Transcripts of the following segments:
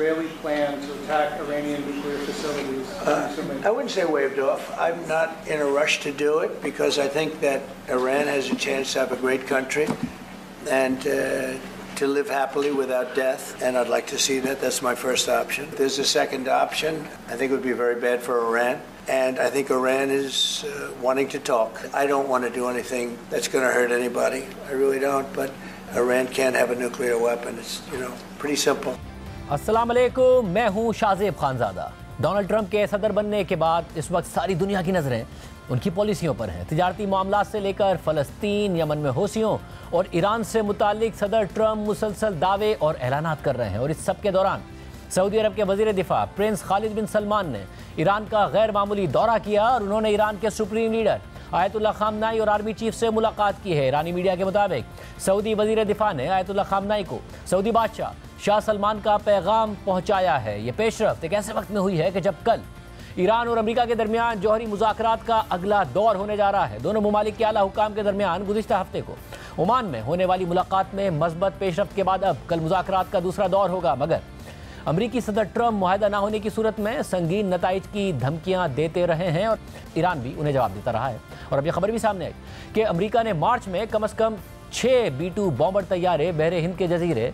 Israeli plan to attack Iranian nuclear facilities? I wouldn't say waved off. I'm not in a rush to do it because I think that Iran has a chance to have a great country and to live happily without death, and I'd like to see that. That's my first option. There's a second option. I think it would be very bad for Iran, and I think Iran is wanting to talk. I don't want to do anything that's going to hurt anybody. I really don't, but Iran can't have a nuclear weapon. It's, pretty simple. अस्सलाम वालेकुम, मैं हूं Shahzeb Khanzada. Donald Trump के सदर बनने के बाद इस वक्त सारी दुनिया की नज़रें उनकी पॉलिसियों पर हैं। तिजारती मामलात से लेकर फ़लस्तीन, यमन में हौसियों और ईरान से मुतालिक सदर ट्रंप मुसलसल दावे और ऐलानात कर रहे हैं। और इस सब के दौरान सऊदी अरब के वज़ीर दिफा प्रिंस खालिद बिन सलमान ने ईरान का गैर मामूली दौरा किया और उन्होंने ईरान के सुप्रीम लीडर आयतुल्लाह खामनाई और आर्मी चीफ से मुलाकात की है। ईरानी मीडिया के मुताबिक सऊदी वज़ीर दिफा ने आयतुल्लाह खामनाई को सऊदी बादशाह शाह सलमान का पैगाम पहुंचाया है। ये पेशरफ्त एक ऐसे वक्त में हुई है कि जब कल ईरान और अमेरिका के दरमियान जौहरी मुज़ाकरात का अगला दौर होने जा रहा है। दोनों ममालिक के आला हुकाम के दरमियान गुज़िश्ता हफ्ते को ओमान में होने वाली मुलाकात में मस्बत पेशरफ्त के बाद अब कल मुज़ाकरात का दूसरा दौर होगा, मगर अमरीकी सदर ट्रंप मुआहदा न होने की सूरत में संगीन नताइज की धमकियां देते रहे हैं और ईरान भी उन्हें जवाब देता रहा है। और अब यह खबर भी सामने आई कि अमरीका ने मार्च में कम से कम 6 B-2 बॉम्बर तैयारे बहरे हिंद के जजीरे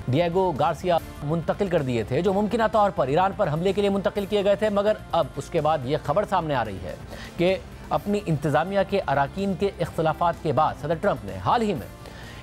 डिएगो गार्सिया मुंतकिल कर दिए थे, जो मुमकिन तौर पर ईरान पर हमले के लिए मुंतकिल किए गए थे। मगर अब उसके बाद यह खबर सामने आ रही है कि अपनी इंतज़ामिया के अराकीन के इख्तलाफात के बाद सदर ट्रंप ने हाल ही में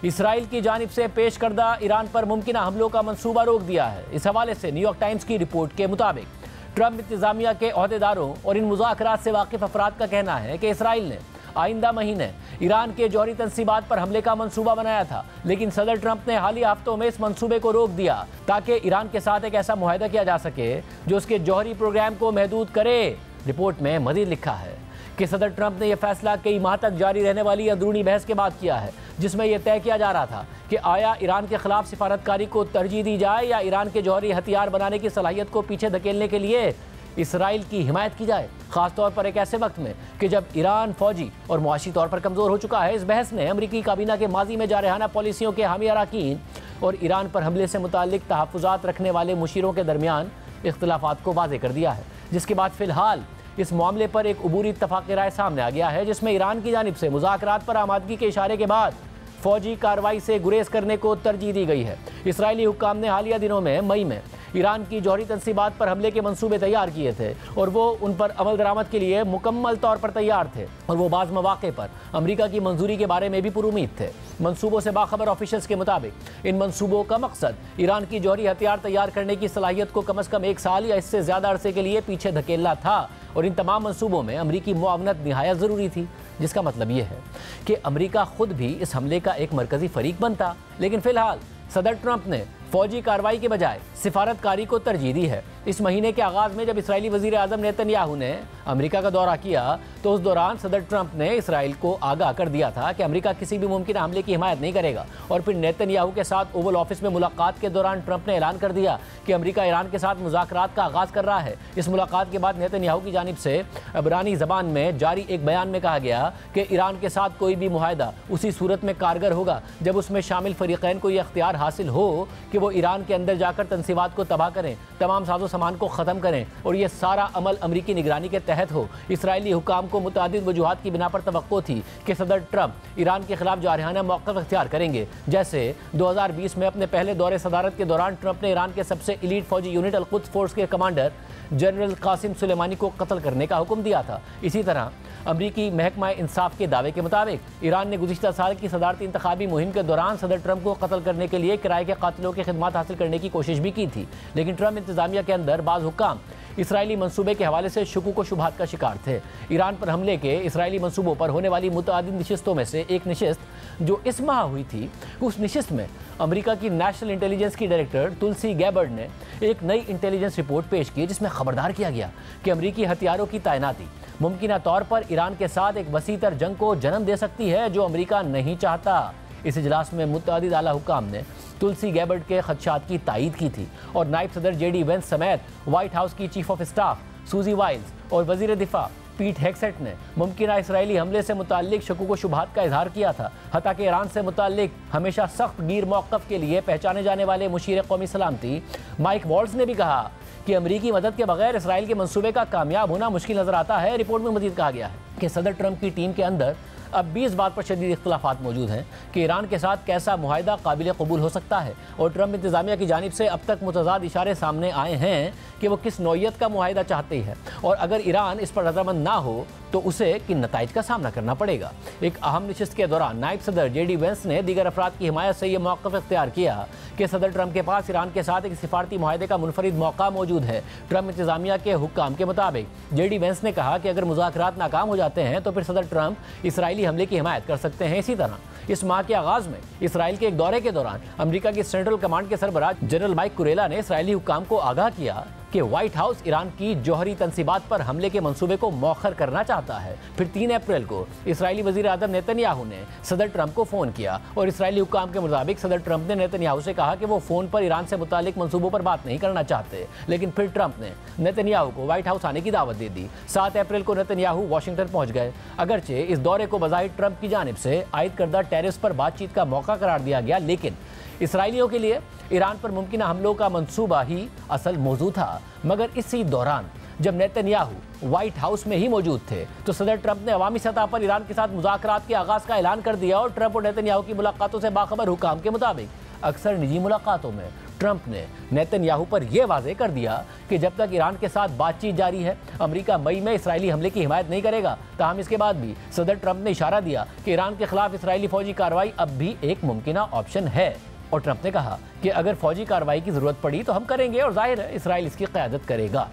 इसराइल की जानिब से पेश करदा ईरान पर मुमकिन हमलों का मंसूबा रोक दिया है। इस हवाले से न्यूयॉर्क टाइम्स की रिपोर्ट के मुताबिक ट्रंप इंतज़ामिया के अहदेदारों और इन मुज़ाकरात से वाकिफ़ अफराद का कहना है कि इसराइल ने आइंदा महीने ईरान के जौहरी तंसीबात पर हमले का मंसूबा बनाया था, लेकिन सदर ट्रंप ने हालिया हफ्तों में इस मंसूबे को रोक दिया ताकि ईरान के साथ एक ऐसा मुआहदा किया जा सके जो उसके जौहरी प्रोग्राम को महदूद करे। रिपोर्ट में मज़ीद लिखा है कि सदर ट्रंप ने यह फैसला कई माह तक जारी रहने वाली अंदरूनी बहस के बाद किया है, जिसमें यह तय किया जा रहा था कि आया ईरान के खिलाफ सिफारतकारी को तरजीह दी जाए या ईरान के जौहरी हथियार बनाने की सलाहियत को पीछे धकेलने के लिए इसराइल की हिमायत की जाए, खासतौर पर एक ऐसे वक्त में कि जब ईरान फौजी और मुआशी तौर पर कमज़ोर हो चुका है। इस बहस ने अमरीकी काबीना के माजी में जारहाना पॉलिसियों के हामी अराकीन और ईरान पर हमले से मुताल्लिक तहफ़्फ़ुज़ात रखने वाले मुशीरों के दरमियान इख्तिलाफ़ात को वाज़ेह कर दिया है, जिसके बाद फ़िलहाल इस मामले पर एक अबूरी इत्तफ़ाक़ राय सामने आ गया है, जिसमें ईरान की जानिब से मुज़ाकरात पर आमादगी के इशारे के बाद फ़ौजी कार्रवाई से गुरेज करने को तरजीह दी गई है। इसराइली हुक्काम ने हालिया दिनों में मई में ईरान की जौहरी तंसीबात पर हमले के मंसूबे तैयार किए थे और वो उन पर अमल दरामद के लिए मुकम्मल तौर पर तैयार थे और वो बाज़ मौक़े पर अमरीका की मंजूरी के बारे में भी पुरुमीद थे। मंसूबों से बाखबर ऑफिशियल्स के मुताबिक इन मंसूबों का मकसद ईरान की जौहरी हथियार तैयार करने की सलाहियत को कम अज़ कम 1 साल या इससे ज़्यादा अरसे के लिए पीछे धकेलना था और इन तमाम मंसूबों में अमरीकी मुआवनत निहायत ज़रूरी थी, जिसका मतलब ये है कि अमरीका खुद भी इस हमले का एक मरकज़ी फ़रीक बनता। लेकिन फ़िलहाल सदर ट्रंप ने फौजी कार्रवाई के बजाय सिफारतकारी को तरजीह दी है। इस महीने के आगाज़ में जब इसराइली वज़ीर आज़म नेतन्याहू ने अमेरिका का दौरा किया तो उस दौरान सदर ट्रंप ने इसराइल को आगाह कर दिया था कि अमेरिका किसी भी मुमकिन हमले की हिमायत नहीं करेगा। और फिर नेतन्याहू के साथ ओवल ऑफिस में मुलाकात के दौरान ट्रंप ने ऐलान कर दिया कि अमेरिका ईरान के साथ मुज़ाकरात का आगाज़ कर रहा है। इस मुलाकात के बाद नेतन्याहू की जानिब से इब्रानी ज़बान में जारी एक बयान में कहा गया कि ईरान के साथ कोई भी मुआहदा उसी सूरत में कारगर होगा जब उसमें शामिल फ़रीक़ैन को यह इख्तियार हासिल हो कि वो ईरान के अंदर जाकर तंसीबात को तबाह करें, तमाम साजो सामान को ख़त्म करें और ये सारा अमल अमरीकी निगरानी के तहत हो। इसराइली हुकाम को मुतादिद वजूहात की बिना पर तवक्को थी कि सदर ट्रंप ईरान के खिलाफ जारहाना मौक़िफ़ इख्तियार करेंगे। जैसे 2020 में अपने पहले दौरे सदारत के दौरान ट्रंप ने ईरान के सबसे इलीट फौजी यूनिट अल-कुद्स फोर्स के कमांडर जनरल कासिम सुलेमानी को कत्ल करने का हुक्म दिया था। इसी तरह अमरीकी महकमा इंसाफ के दावे के मुताबिक ईरान ने गुज़िश्ता साल की सदारती इंतखाबी मुहिम के दौरान सदर ट्रंप को कत्ल करने के लिए किराए के कातिलों की खिदमत हासिल करने की कोशिश भी की थी। लेकिन ट्रंप इंतज़ामिया के अंदर बाज़ हुक्काम इसराइली मंसूबे के हवाले से शुकूक व शुबहात का शिकार थे। ईरान पर हमले के इसराइली मंसूबों पर होने वाली मुतअद्दिद नशिस्तों में से एक नशिस्त जो इस माह हुई थी, उस नशिस्त में अमेरिका की नेशनल इंटेलिजेंस की डायरेक्टर तुलसी गैबर्ड ने एक नई इंटेलिजेंस रिपोर्ट पेश की, जिसमें खबरदार किया गया कि अमरीकी हथियारों की तैनाती मुमकिन तौर पर ईरान के साथ एक वसीतर जंग को जन्म दे सकती है, जो अमरीका नहीं चाहता। इस इजलास में मुतअद्दिद आला हुक्काम ने तुलसी गैबर्ड के खदशात की तायीद की थी और नायब सदर JD वेंस समेत व्हाइट हाउस की चीफ ऑफ स्टाफ सूजी वाइल्स और वजीर दिफा पीट हेग्सेट ने मुमकिन इसराइली हमले से मुताल्लिक शकूक व शुबहात का इजहार किया था। हालांकि ईरान से मुताल्लिक हमेशा सख्त गिर मौक़िफ़ के लिए पहचाने जाने वाले मुशीर कौमी सलामती माइक वॉल्ट्ज़ ने भी कहा कि अमरीकी मदद के बगैर इसराइल के मंसूबे का कामयाब होना मुश्किल नजर आता है। रिपोर्ट में मजीद कहा गया है कि सदर ट्रंप की टीम के अंदर अब भी इस बात पर शदीद इख्तिलाफात मौजूद हैं कि ईरान के साथ कैसा मुआहिदा काबिल कबूल हो सकता है, और ट्रंप इंतजामिया की जानिब से अब तक मुतज़ाद इशारे सामने आए हैं कि वो किस नौइयत का मुआहिदा चाहती है, और अगर ईरान इस पर रजामंद ना हो तो उसे किन नताइज का सामना करना पड़ेगा। एक अहम नशिस्त के दौरान नायब सदर JD वेंस ने दीगर अफराद की हिमायत से यह मौक़िफ़ इख्तियार किया कि सदर ट्रंप के पास ईरान के साथ एक सिफारती मुआहिदे का मुनफरिद मौका मौजूद है। ट्रंप इंतजामिया के हुक्काम के मुताबिक JD वेंस ने कहा कि अगर मुज़ाकरात नाकाम हो जाते हैं तो फिर सदर ट्रंप इसराइली हमले की हिमायत कर सकते हैं। इसी तरह इस माह के आगाज़ में इसराइल के एक दौरे के दौरान अमेरिका की सेंट्रल कमांड के सरबराह जनरल माइक कुरेला ने इसराइली हुक्काम को आगाह किया कि व्हाइट हाउस ईरान की जौहरी तंसीबात पर हमले के मंसूबे को मौखर करना चाहता है। फिर 3 अप्रैल को इसराइली वज़ीर आज़म नेतन्याहू ने सदर ट्रंप को फ़ोन किया और इसराइली हुक्काम के मुताबिक सदर ट्रंप ने नेतन्याहू से कहा कि वो फ़ोन पर ईरान से मुतालिक मंसूबों पर बात नहीं करना चाहते, लेकिन फिर ट्रंप ने नेतन्याहू को व्हाइट हाउस आने की दावत दे दी। 7 अप्रैल को नेतन्याहू वाशिंगटन पहुंच गए। अगरचे इस दौरे को बज़ाहिर ट्रंप की जानिब से आयद करदा टैरिफ्स पर बातचीत का मौका करार दिया गया, लेकिन इसराइलियों के लिए ईरान पर मुमकिन हमलों का मंसूबा ही असल मौजू था। मगर इसी दौरान जब नेतन्याहू व्हाइट हाउस में ही मौजूद थे तो सदर ट्रंप ने अवामी सतह पर ईरान के साथ मुज़ाकरात के आगाज़ का ऐलान कर दिया, और ट्रंप और नेतन्याहू की मुलाकातों से बाखबर हुकाम के मुताबिक अक्सर निजी मुलाकातों में ट्रंप ने नेतन्याहू पर यह वाज़ेह कर दिया कि जब तक ईरान के साथ बातचीत जारी है अमेरिका मई में इसराइली हमले की हिमायत नहीं करेगा। ताहम इसके बाद भी सदर ट्रंप ने इशारा दिया कि ईरान के खिलाफ इसराइली फौजी कार्रवाई अब भी एक मुमकिन ऑप्शन है, और ट्रंप ने कहा कि अगर फौजी कार्रवाई की जरूरत पड़ी तो हम करेंगे, और जाहिर है इसराइल इसकी क़यादत करेगा।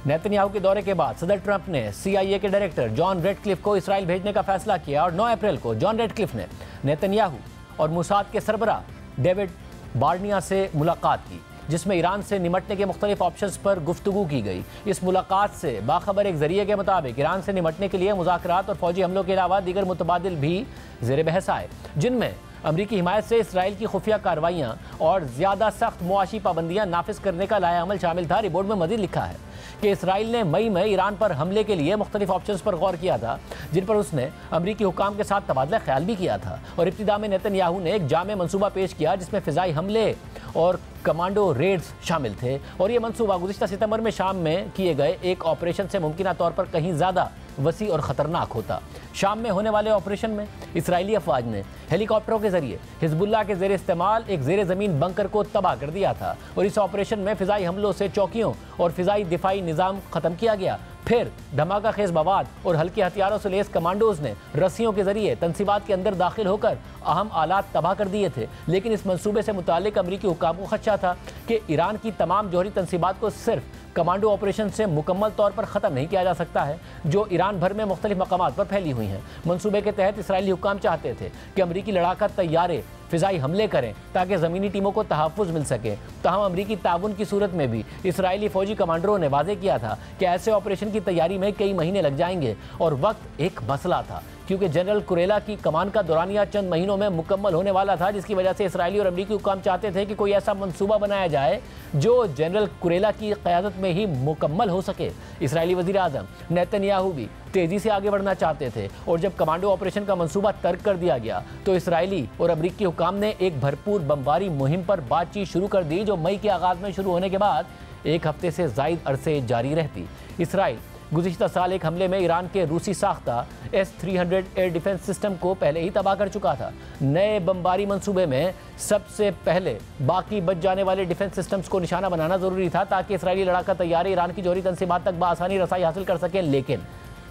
नेतन्याहू के दौरे के बाद सदर ट्रंप ने CIA के डायरेक्टर जॉन रेडक्लिफ को इसराइल भेजने का फैसला किया, और 9 अप्रैल को जॉन रेडक्लिफ ने नेतन्याहू और मुसाद के सरबराह डेविड बार्निया से मुलाकात की, जिसमें ईरान से निमटने के मुख्तलिफ ऑप्शंस पर गुफ्तगू की गई। इस मुलाकात से बाखबर एक जरिए के मुताबिक ईरान से निमटने के लिए मुज़ाकरात और फौजी हमलों के अलावा दीगर मुतबादिल भी ज़ेर बहस आए, जिनमें अमरीकी हिमायत से इसराइल की खुफिया कार्रवाइयाँ और ज़्यादा सख्त मुआशी पाबंदियाँ नाफिज करने का लायाअमल शामिल था। रिपोर्ट में मज़ीद लिखा है कि इसराइल ने मई में ईरान पर हमले के लिए मुख्तलिफ ऑप्शंस पर गौर किया था, जिन पर उसने अमरीकी हुक्काम के साथ तबादला ख्याल भी किया था, और इब्तिदा में नेतन्याहू ने एक जामे मनसूबा पेश किया जिसमें फ़िज़ाई हमले और कमांडो रेड्स शामिल थे, और ये मनसूबा गुज़िश्ता सितंबर में शाम में किए गए एक ऑपरेशन से मुमकिन तौर पर कहीं ज़्यादा वसी और ख़तरनाक होता। शाम में होने वाले ऑपरेशन में इसराइली अफवाज ने हेलीकॉप्टरों के जरिए हिजबुल्लाह के ज़ेर इस्तेमाल एक ज़ेर ज़मीन बंकर को तबाह कर दिया था, और इस ऑपरेशन में फ़िज़ाई हमलों से चौकियों और फ़िज़ाई दिफाई निज़ाम ख़त्म किया गया। फिर धमाका खेज मवाद और हल्के हथियारों से लैस कमांडोज ने रस्सियों के जरिए तंसीबात के अंदर दाखिल होकर अहम आलात तबाह कर दिए थे। लेकिन इस मंसूबे से मुतालिक अमरीकी हुक्काम को खदशा था कि ईरान की तमाम जौहरी तंसीबात को सिर्फ कमांडो ऑपरेशन से मुकम्मल तौर पर ख़त्म नहीं किया जा सकता है, जो ईरान भर में मुख्तलिफ मकामात पर फैली हुई हैं। मंसूबे के तहत इसराइली हुक्काम चाहते थे कि अमरीकी लड़ाका तैयारे फ़िज़ाई हमले करें ताकि ज़मीनी टीमों को तहफ़्फ़ुज़ मिल सके। ताहम अमरीकी ताउन की सूरत में भी इसराइली फ़ौजी कमांडरों ने वाज़ेह किया था कि ऐसे ऑपरेशन की तैयारी में कई महीने लग जाएंगे, और वक्त एक मसला था क्योंकि जनरल कुरेला की कमान का दौरानिया चंद महीनों में मुकम्मल होने वाला था, जिसकी वजह से इसराइली और अमरीकी हुक्काम चाहते थे कि कोई ऐसा मंसूबा बनाया जाए जो जनरल कुरेला की क़यादत में ही मुकम्मल हो सके। इसराइली वज़ीर आज़म नेतन्याहू भी तेज़ी से आगे बढ़ना चाहते थे, और जब कमांडो ऑपरेशन का मंसूबा तर्क कर दिया गया तो इसराइली और अमरीकी हुक्काम ने एक भरपूर बमबारी मुहिम पर बातचीत शुरू कर दी, जो मई के आगाज़ में शुरू होने के बाद 1 हफ्ते से ज़ायद अरसे जारी रहती। इसराइल गुज़िश्ता साल एक हमले में ईरान के रूसी साख्ता S-300 एयर डिफेंस सिस्टम को पहले ही तबाह कर चुका था। नए बमबारी मंसूबे में सबसे पहले बाकी बच जाने वाले डिफेंस सिस्टम्स को निशाना बनाना ज़रूरी था ताकि इसराइली लड़ाका तैयारे ईरान की जौहरी तंसीबात तक बआसानी रसाई हासिल कर सकें, लेकिन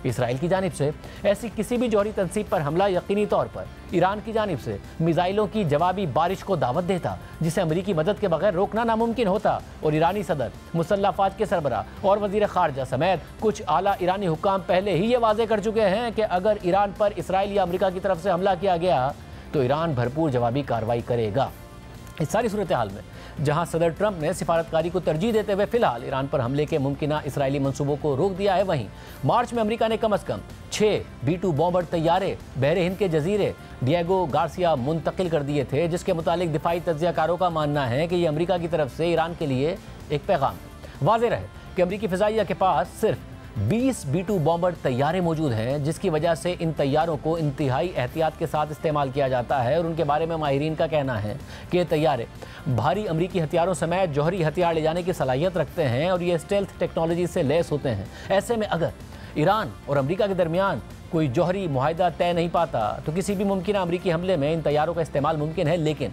इसराइल की जानिब से ऐसी किसी भी जौहरी तंसीब पर हमला यकीनी तौर पर ईरान की जानिब से मिसाइलों की जवाबी बारिश को दावत देता, जिसे अमरीकी मदद के बगैर रोकना नामुमकिन होता। और ईरानी सदर, मुसल्लह अफवाज के सरबराह और वज़ीर ख़ारजा समेत कुछ आला ईरानी हुक्काम पहले ही ये वाज़ेह कर चुके हैं कि अगर ईरान पर इसराइल या अमरीका की तरफ से हमला किया गया तो ईरान भरपूर जवाबी कार्रवाई करेगा। इस सारी सूरत हाल में जहां सदर ट्रंप ने सिफारतकारी को तरजीह देते हुए फिलहाल ईरान पर हमले के मुमकिना इसराइली मंसूबों को रोक दिया है, वहीं मार्च में अमेरिका ने कम अज़ कम 6 B-2 बॉम्बर तैयारे बहरे हिंद के जजीरे डिएगो गार्सिया मुंतकिल कर दिए थे, जिसके मुतालिक दिफाई तज्ज़ियाकारों का मानना है कि ये अमेरिका की तरफ से ईरान के लिए एक पैगाम है। वाज़ेह रहे कि अमरीकी फ़िज़ाइया के पास सिर्फ 20 B-2 बॉम्बर तैयारे मौजूद हैं, जिसकी वजह से इन तैयारों को इंतहाई एहतियात के साथ इस्तेमाल किया जाता है। और उनके बारे में माहिरीन का कहना है कि ये तैयारे भारी अमरीकी हथियारों समेत जौहरी हथियार ले जाने की सलाहियत रखते हैं और ये स्टेल्थ टेक्नोलॉजी से लैस होते हैं। ऐसे में अगर ईरान और अमरीका के दरमियान कोई जौहरी मुआहदा तय नहीं पाता तो किसी भी मुमकिन अमरीकी हमले में इन तैयारों का इस्तेमाल मुमकिन है। लेकिन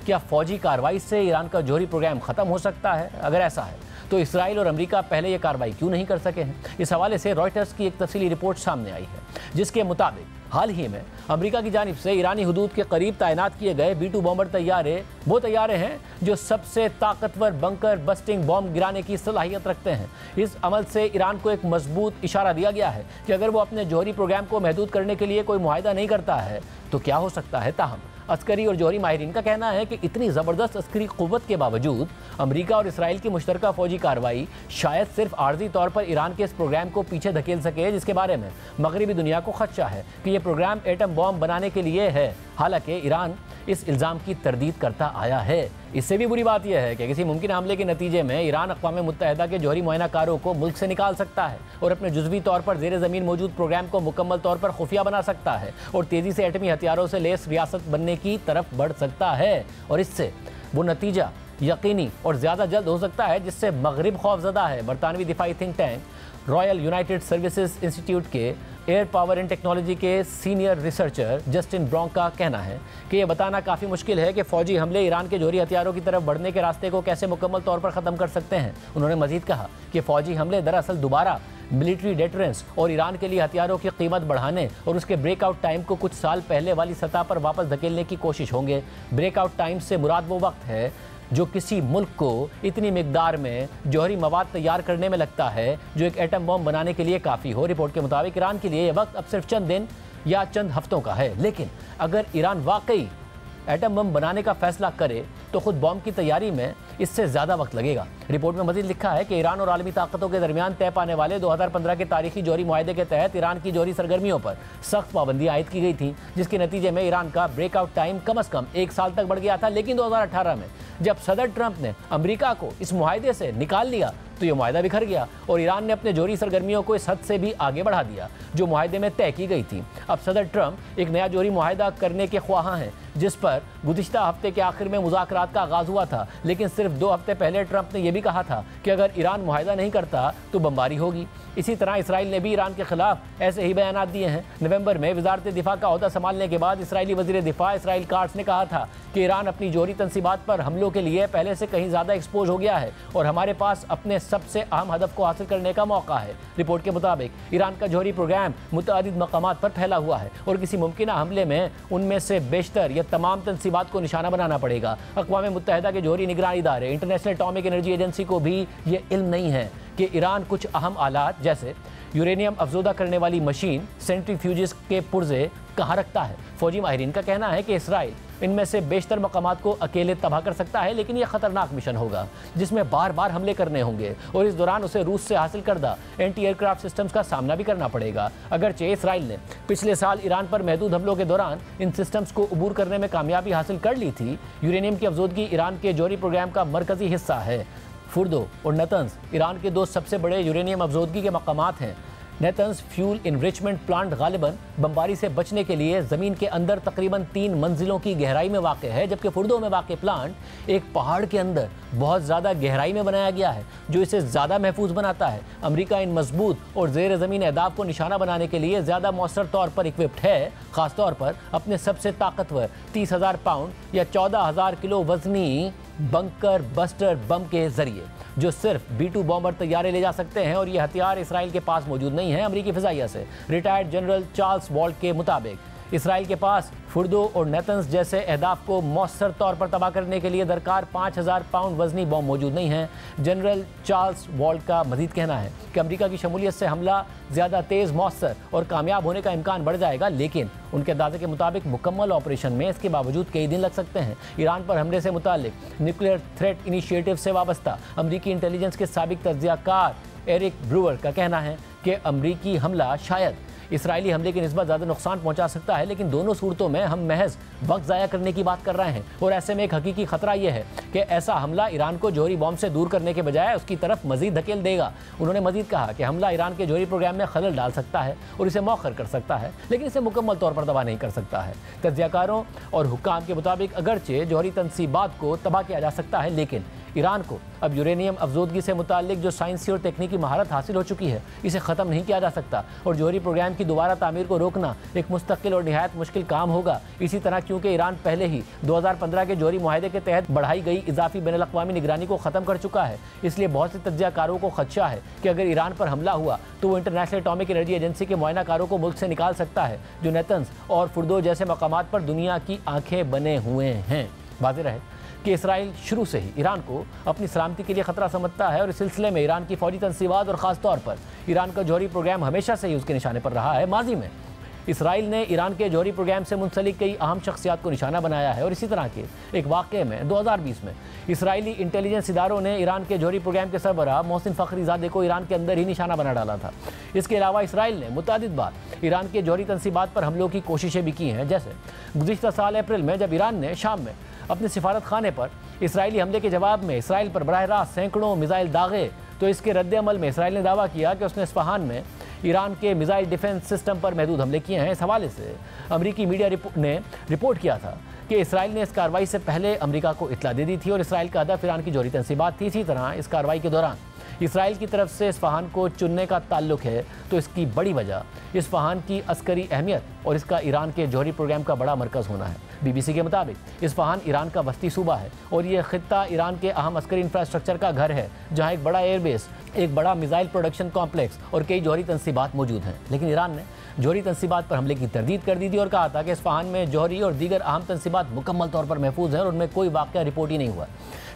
क्या फौजी कार्रवाई से ईरान का जौहरी प्रोग्राम ख़त्म हो सकता है? अगर ऐसा है तो इसराइल और अमेरिका पहले ये कार्रवाई क्यों नहीं कर सके हैं? इस हवाले से रॉयटर्स की एक तफसीली रिपोर्ट सामने आई है, जिसके मुताबिक हाल ही में अमेरिका की जानिब से ईरानी हुदूद के करीब तैनात किए गए B-2 बॉम्बर तैयारे वो तैयारे हैं जो सबसे ताकतवर बंकर बस्टिंग बॉम्ब गिराने की सलाहियत रखते हैं। इस अमल से ईरान को एक मजबूत इशारा दिया गया है कि अगर वो अपने जौहरी प्रोग्राम को महदूद करने के लिए कोई मुआहदा नहीं करता है तो क्या हो सकता है। ताहम अस्करी और जौहरी माहिरीन का कहना है कि इतनी ज़बरदस्त अस्करी क़ुव्वत के बावजूद अमेरिका और इसराइल की मुश्तरका फ़ौजी कार्रवाई शायद सिर्फ आर्जी तौर पर ईरान के इस प्रोग्राम को पीछे धकेल सके, जिसके बारे में मगरबी दुनिया को खदशा है कि यह प्रोग्राम एटम बॉम्ब बनाने के लिए है। हालांकि ईरान इस इल्ज़ाम की तरदीद करता आया है। इससे भी बुरी बात यह है कि किसी मुमकिन हमले के नतीजे में ईरान अक़वाम मुत्तहिदा के जौहरी मुआयनाकारों को मुल्क से निकाल सकता है और अपने जुज़वी तौर पर ज़ेर ज़मीन मौजूद प्रोग्राम को मुकम्मल तौर पर खुफिया बना सकता है और तेज़ी से एटमी हथियारों से लैस रियासत बनने की तरफ बढ़ सकता है। और इससे वो नतीजा यकीनी और ज़्यादा जल्द हो सकता है जिससे मगरिब खौफज़दा है। बरतानवी दिफाई think tank Royal United Services Institute के एयर पावर एंड टेक्नोलॉजी के सीनियर रिसर्चर जस्टिन ब्रॉन्क का कहना है कि यह बताना काफ़ी मुश्किल है कि फ़ौजी हमले ईरान के जौहरी हथियारों की तरफ बढ़ने के रास्ते को कैसे मुकम्मल तौर पर ख़त्म कर सकते हैं। उन्होंने मज़ीद कहा कि फ़ौजी हमले दरअसल दोबारा मिलिट्री डेटरेंस और ईरान के लिए हथियारों की कीमत बढ़ाने और उसके ब्रेकआउट टाइम को कुछ साल पहले वाली सतह पर वापस धकेलने की कोशिश होंगे। ब्रेकआउट टाइम से मुराद वो वक्त है जो किसी मुल्क को इतनी मिकदार में जौहरी मवाद तैयार करने में लगता है जो एक एटम बम बनाने के लिए काफ़ी हो। रिपोर्ट के मुताबिक ईरान के लिए यह वक्त अब सिर्फ चंद दिन या चंद हफ्तों का है। लेकिन अगर ईरान वाकई एटम बम बनाने का फैसला करे तो खुद बॉम्ब की तैयारी में इससे ज़्यादा वक्त लगेगा। रिपोर्ट में मज़ीद लिखा है कि ईरान और आलमी ताकतों के दरमियान तय पाने वाले 2015 के तारीखी जौहरी मुआहदे के तहत ईरान की जौहरी सरगर्मियों पर सख्त पाबंदी आयद की गई थी, जिसके नतीजे में ईरान का ब्रेकआउट टाइम कम अज़ कम 1 साल तक बढ़ गया था। लेकिन 2018 में जब सदर ट्रंप ने अमेरिका को इस मुआहदे से निकाल लिया तो ये मुआहदा बिखर गया और ईरान ने अपने जौहरी सरगर्मियों को इस हद से भी आगे बढ़ा दिया जो मुआहदे में तय की गई थी। अब सदर ट्रंप एक नया जौहरी मुआहदा करने के ख्वाहां हैं, जिस पर गुज़िश्ता हफ्ते के आखिर में मुज़ाकरात का आगाज़ हुआ था। लेकिन सिर्फ 2 हफ्ते पहले ट्रंप ने यह भी कहा था कि अगर ईरान मुआहदा नहीं करता तो बमबारी होगी। इसी तरह इसराइल ने भी ईरान के खिलाफ ऐसे ही बयानात दिए हैं। नवंबर में वज़ारत दिफा का ओहदा संभालने के बाद इसराइली वज़ीर दिफा इसराइल काट्स ने कहा था कि ईरान अपनी जौहरी तंसीबात पर हमलों के लिए पहले से कहीं ज़्यादा एक्सपोज हो गया है और हमारे पास अपने सबसे अहम हदफ को हासिल करने का मौका है। रिपोर्ट के मुताबिक ईरान का जौहरी प्रोग्राम मुतअद्दिद मकामात पर फैला हुआ है और किसी मुमकिन हमले में उनमें से बेशतर या तमाम तंसीबात को निशाना बनाना पड़ेगा। अक़वाम मुत्तहिदा के जौहरी निगरानी इदारे इंटरनेशनल एटॉमिक एनर्जी एजेंसी को भी ये इल्म नहीं है कि ईरान कुछ अहम आलात जैसे यूरेनियम अफजोदा करने वाली मशीन सेंट्रीफ्यूजिस के पुर्जे कहाँ रखता है। फौजी माहिरीन का कहना है कि इसराइल इनमें से बेशतर मकामात को अकेले तबाह कर सकता है, लेकिन यह ख़तरनाक मिशन होगा जिसमें बार बार हमले करने होंगे और इस दौरान उसे रूस से हासिल करदा एंटी एयरक्राफ्ट सिस्टम्स का सामना भी करना पड़ेगा। अगरचे इसराइल ने पिछले साल ईरान पर महदूद हमलों के दौरान इन सिस्टम्स को अबूर करने में कामयाबी हासिल कर ली थी। यूरेनियम की अफजोदगी ईरान के जौहरी प्रोग्राम का मरकजी हिस्सा है। फुर्दो और नतंज ईरान के 2 सबसे बड़े यूरेनियम अफजोदगी के मकामात हैं। नेतन्स फ्यूल इनरिचमेंट प्लांट गालिबन बमबारी से बचने के लिए ज़मीन के अंदर तकरीबन 3 मंजिलों की गहराई में वाक़ है, जबकि फुर्दो में वाक़ प्लांट एक पहाड़ के अंदर बहुत ज़्यादा गहराई में बनाया गया है जो इसे ज़्यादा महफूज बनाता है। अमेरिका इन मजबूत और ज़ेर ज़मीन अहदाफ को निशाना बनाने के लिए ज़्यादा मौसर तौर पर इक्विप्ड है, ख़ासतौर पर अपने सबसे ताकतवर 30,000 पाउंड या 14,000 किलो वजनी बंकर बस्टर बम के ज़रिए जो सिर्फ B-2 बॉम्बर तैयारे ले जा सकते हैं और ये हथियार इसराइल के पास मौजूद नहीं है। अमेरिकी फ़िज़ाइया से रिटायर्ड जनरल चार्ल्स वॉल्ट के मुताबिक इसराइल के पास फुर्दो और नेतन्स जैसे अहदाफ को मौसर तौर पर तबाह करने के लिए दरकार 5,000 पाउंड वजनी बॉम्ब मौजूद नहीं है। जनरल चार्ल्स वॉल्ट का मज़ीद कहना है कि अमेरिका की शमूलियत से हमला ज़्यादा तेज़, मौसर और कामयाब होने का इम्कान बढ़ जाएगा, लेकिन उनके अंदाजे के मुताबिक मुकम्मल ऑपरेशन में इसके बावजूद कई दिन लग सकते हैं। ईरान पर हमले से मुताल्लिक न्यूक्लियर थ्रेट इनिशिएटिव से वाबस्ता अमरीकी इंटेलिजेंस के साबिक तज्ज़ियाकार एरिक ब्रूअर का कहना है कि अमरीकी हमला शायद इसराइली हमले की निस्बत ज़्यादा नुकसान पहुंचा सकता है, लेकिन दोनों सूरतों में हम महज वक्त ज़ाया करने की बात कर रहे हैं। और ऐसे में एक हकीकी खतरा यह है कि ऐसा हमला ईरान को जौहरी बॉम्ब से दूर करने के बजाय उसकी तरफ मजीद धकेल देगा। उन्होंने मजीद कहा कि हमला ईरान के जौहरी प्रोग्राम में खलल डाल सकता है और इसे मौखर कर सकता है, लेकिन इसे मुकम्मल तौर पर तबाह नहीं कर सकता है। तज्ज़ियाकारों और हुक्काम के मुताबिक अगरचे जौहरी तनसीबात को तबाह किया जा सकता है, लेकिन ईरान को अब यूरेनियम अफजोदगी से मुतालिक जो साइंसी और तकनीकी महारत हासिल हो चुकी है, इसे ख़त्म नहीं किया जा सकता और जौहरी प्रोग्राम की दोबारा तामीर को रोकना एक मुस्तकिल और निहायत मुश्किल काम होगा। इसी तरह क्योंकि ईरान पहले ही 2015 के जौहरी मुआहदे के तहत बढ़ाई गई इजाफी बैनुल-अक़वामी निगरानी को ख़त्म कर चुका है, इसलिए बहुत से तज्ज़ियाकारों को खदशा है कि अगर ईरान पर हमला हुआ तो वो इंटरनेशनल एटॉमिक एनर्जी एजेंसी के मुआयनाकारों को मुल्क से निकाल सकता है, जो नेतन्स और फुर्दो जैसे मकामात पर दुनिया की आंखें बने हुए हैं। वाज़ेह रहे कि इसराइल शुरू से ही ईरान को अपनी सलामती के लिए ख़तरा समझता है और इस सिलसिले में ईरान की फ़ौजी तनसीबात और ख़ास तौर पर ईरान का जौहरी प्रोग्राम हमेशा से ही उसके निशाने पर रहा है। माजी में इसराइल ने ईरान के जौहरी प्रोग्राम से मुंसलिक कई अहम शख्सियात को निशाना बनाया है और इसी तरह के एक वाक़े में 2020 में इसराइली इंटेलिजेंस इदारों ने ईरान के जौहरी प्रोग्राम के सरबराह मोहसिन फ़खरीज़ादे को ईरान के अंदर ही निशाना बना डाला था। इसके अलावा इसराइल ने मुतअद्दिद बार ईरान के जौहरी तनसीबात पर हमलों की कोशिशें भी की हैं, जैसे गुज़िश्ता साल अप्रैल में जब ईरान ने शाम में अपने सिफारत खाने पर इसराइली हमले के जवाब में इसराइल पर बराह रास्त सैकड़ों मिसाइल दागे, तो इसके रद्द-ए-अमल में इसराइल ने दावा किया कि उसने इस्फहान में ईरान के मिसाइल डिफेंस सिस्टम पर महदूद हमले किए हैं। इस हवाले से अमरीकी मीडिया ने रिपोर्ट किया था कि इसराइल ने इस कार्रवाई से पहले अमरीका को इत्तला दे दी थी और इसराइल का हदफ ईरान की जौहरी तनसीबात थी। इसी तरह इस कार्रवाई के दौरान इसराइल की तरफ से इस्फहान को चुनने का ताल्लुक है, तो इसकी बड़ी वजह इस्फहान की अस्करी अहमियत और इसका ईरान के जौहरी प्रोग्राम का बड़ा मरकज़ होना है। BBC के मुताबिक इस्फहान ईरान का वस्ती सूबा है और ये खित्ता ईरान के अहम अस्करी इंफ्रास्ट्रक्चर का घर है, जहाँ एक बड़ा एयरबेस, एक बड़ा मिसाइल प्रोडक्शन कॉम्प्लेक्स और कई जौहरी तनसीबात मौजूद हैं। लेकिन ईरान ने जौहरी तनसीबात पर हमले की तरदीद कर दी थी और कहा था कि इस्फहान में जौहरी और दीगर अहम तनसीबात मुकम्मल तौर पर महफूज हैं और उनमें कोई वाक़या रिपोर्ट ही नहीं हुआ,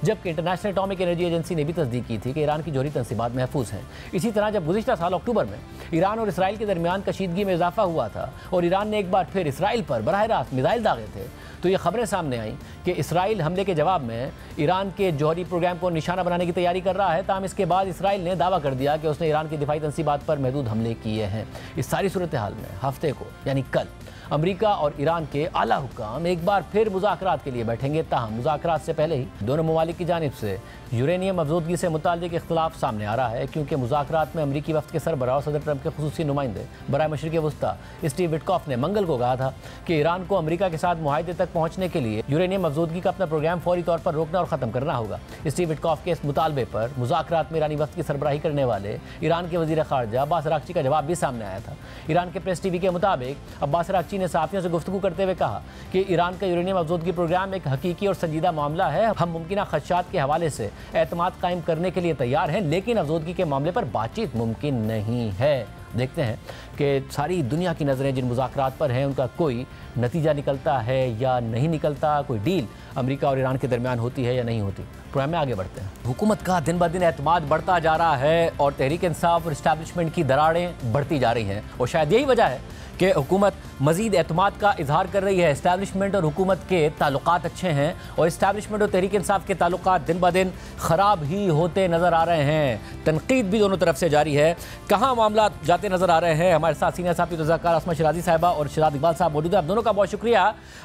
जबकि इंटरनेशनल एटॉमिक एनर्जी एजेंसी ने भी तस्दीक की थी कि ईरान की जौहरी तनसीबात महफूज हैं। इसी तरह जब गुज़िश्ता साल अक्टूबर में ईरान और इसराइल के दरमियान कशीदगी में इजाफा हुआ था और ईरान ने एक बार फिर इसराइल पर बराह रास्त मिसाइल दागे थे, तो ये खबरें सामने आई कि इसराइल हमले के जवाब में ईरान के जौहरी प्रोग्राम को निशाना बनाने की तैयारी कर रहा है। ताहम इसके बाद इसराइल ने दावा कर दिया कि उसने ईरान की दिफाई तनसीबात पर महदूद हमले किए हैं। इस सारी सूरत हाल में हफ्ते को यानी कल अमरीका और ईरान के आला हुक्काम एक बार फिर मुज़ाकरात के लिए बैठेंगे। ताहम मुज़ाकरात से पहले ही दोनों ममालिक की जानिब से यूरेनियम अफजोदगी से मुताल्लिक इख्तलाफ सामने आ रहा है, क्योंकि मुज़ाकरात में अमरीकी वफ़द के सरबराह और सदर ट्रंप के खुसूसी नुमाइंदे बराए मशरिक़ वस्ता स्टीव विटकॉफ ने मंगल को कहा था कि ईरान को अमरीका के साथ मुआहदे तक पहुँचने के लिए यूरेनियम अफजोदगी का अपना प्रोग्राम फौरी तौर पर रोकना और ख़त्म करना होगा। स्टीव विटकॉफ के इस मुतालबे पर मुज़ाकरात में ईरानी वफ़द की सरबराही करने वाले ईरान के वज़ीर ख़ारजा अब्बास अराग़ची का जवाब भी सामने आया था। ईरान के प्रेस TV के मुताबिक अब्बास अराग़ची ने सहाफ़ियों से गुफ्तगू करते हुए कहा कि ईरान का यूरेनियम अफजोदगी प्रोग्राम एक हकीकी और संजीदा मामला है। हम मुमकिन खदशात के हवाले से एतमाद कायम करने के लिए तैयार हैं, लेकिन अफजोदगी के मामले पर बातचीत मुमकिन नहीं है। देखते हैं कि सारी दुनिया की नज़रें जिन मुज़ाकरात पर हैं उनका कोई नतीजा निकलता है या नहीं निकलता, कोई डील अमेरिका और ईरान के दरमियान होती है या नहीं होती। प्रोग्राम में आगे बढ़ते हैं। हुकूमत का दिन ब दिन एतमाद बढ़ता जा रहा है और तहरीक इंसाफ और इस्टेब्लिशमेंट की दरारें बढ़ती जा रही हैं और शायद यही वजह है कि हुकूमत मज़ीद एतमाद का इजहार कर रही है। इस्टेब्लिशमेंट और हुकूमत के ताल्लुकात अच्छे हैं और इस्टेब्लिशमेंट और तहरीक इंसाफ के ताल्लुकात दिन ब दिन ख़राब ही होते नज़र आ रहे हैं। तनकीद भी दोनों तरफ से जारी है। कहाँ मामला जाते नज़र आ रहे हैं, हमारे साथ सीनियर साहब रज़ाकार असमा शिराजी साहिबा और शिराज इकबाल साहब मौजूद हैं। आप दोनों का बहुत शुक्रिया।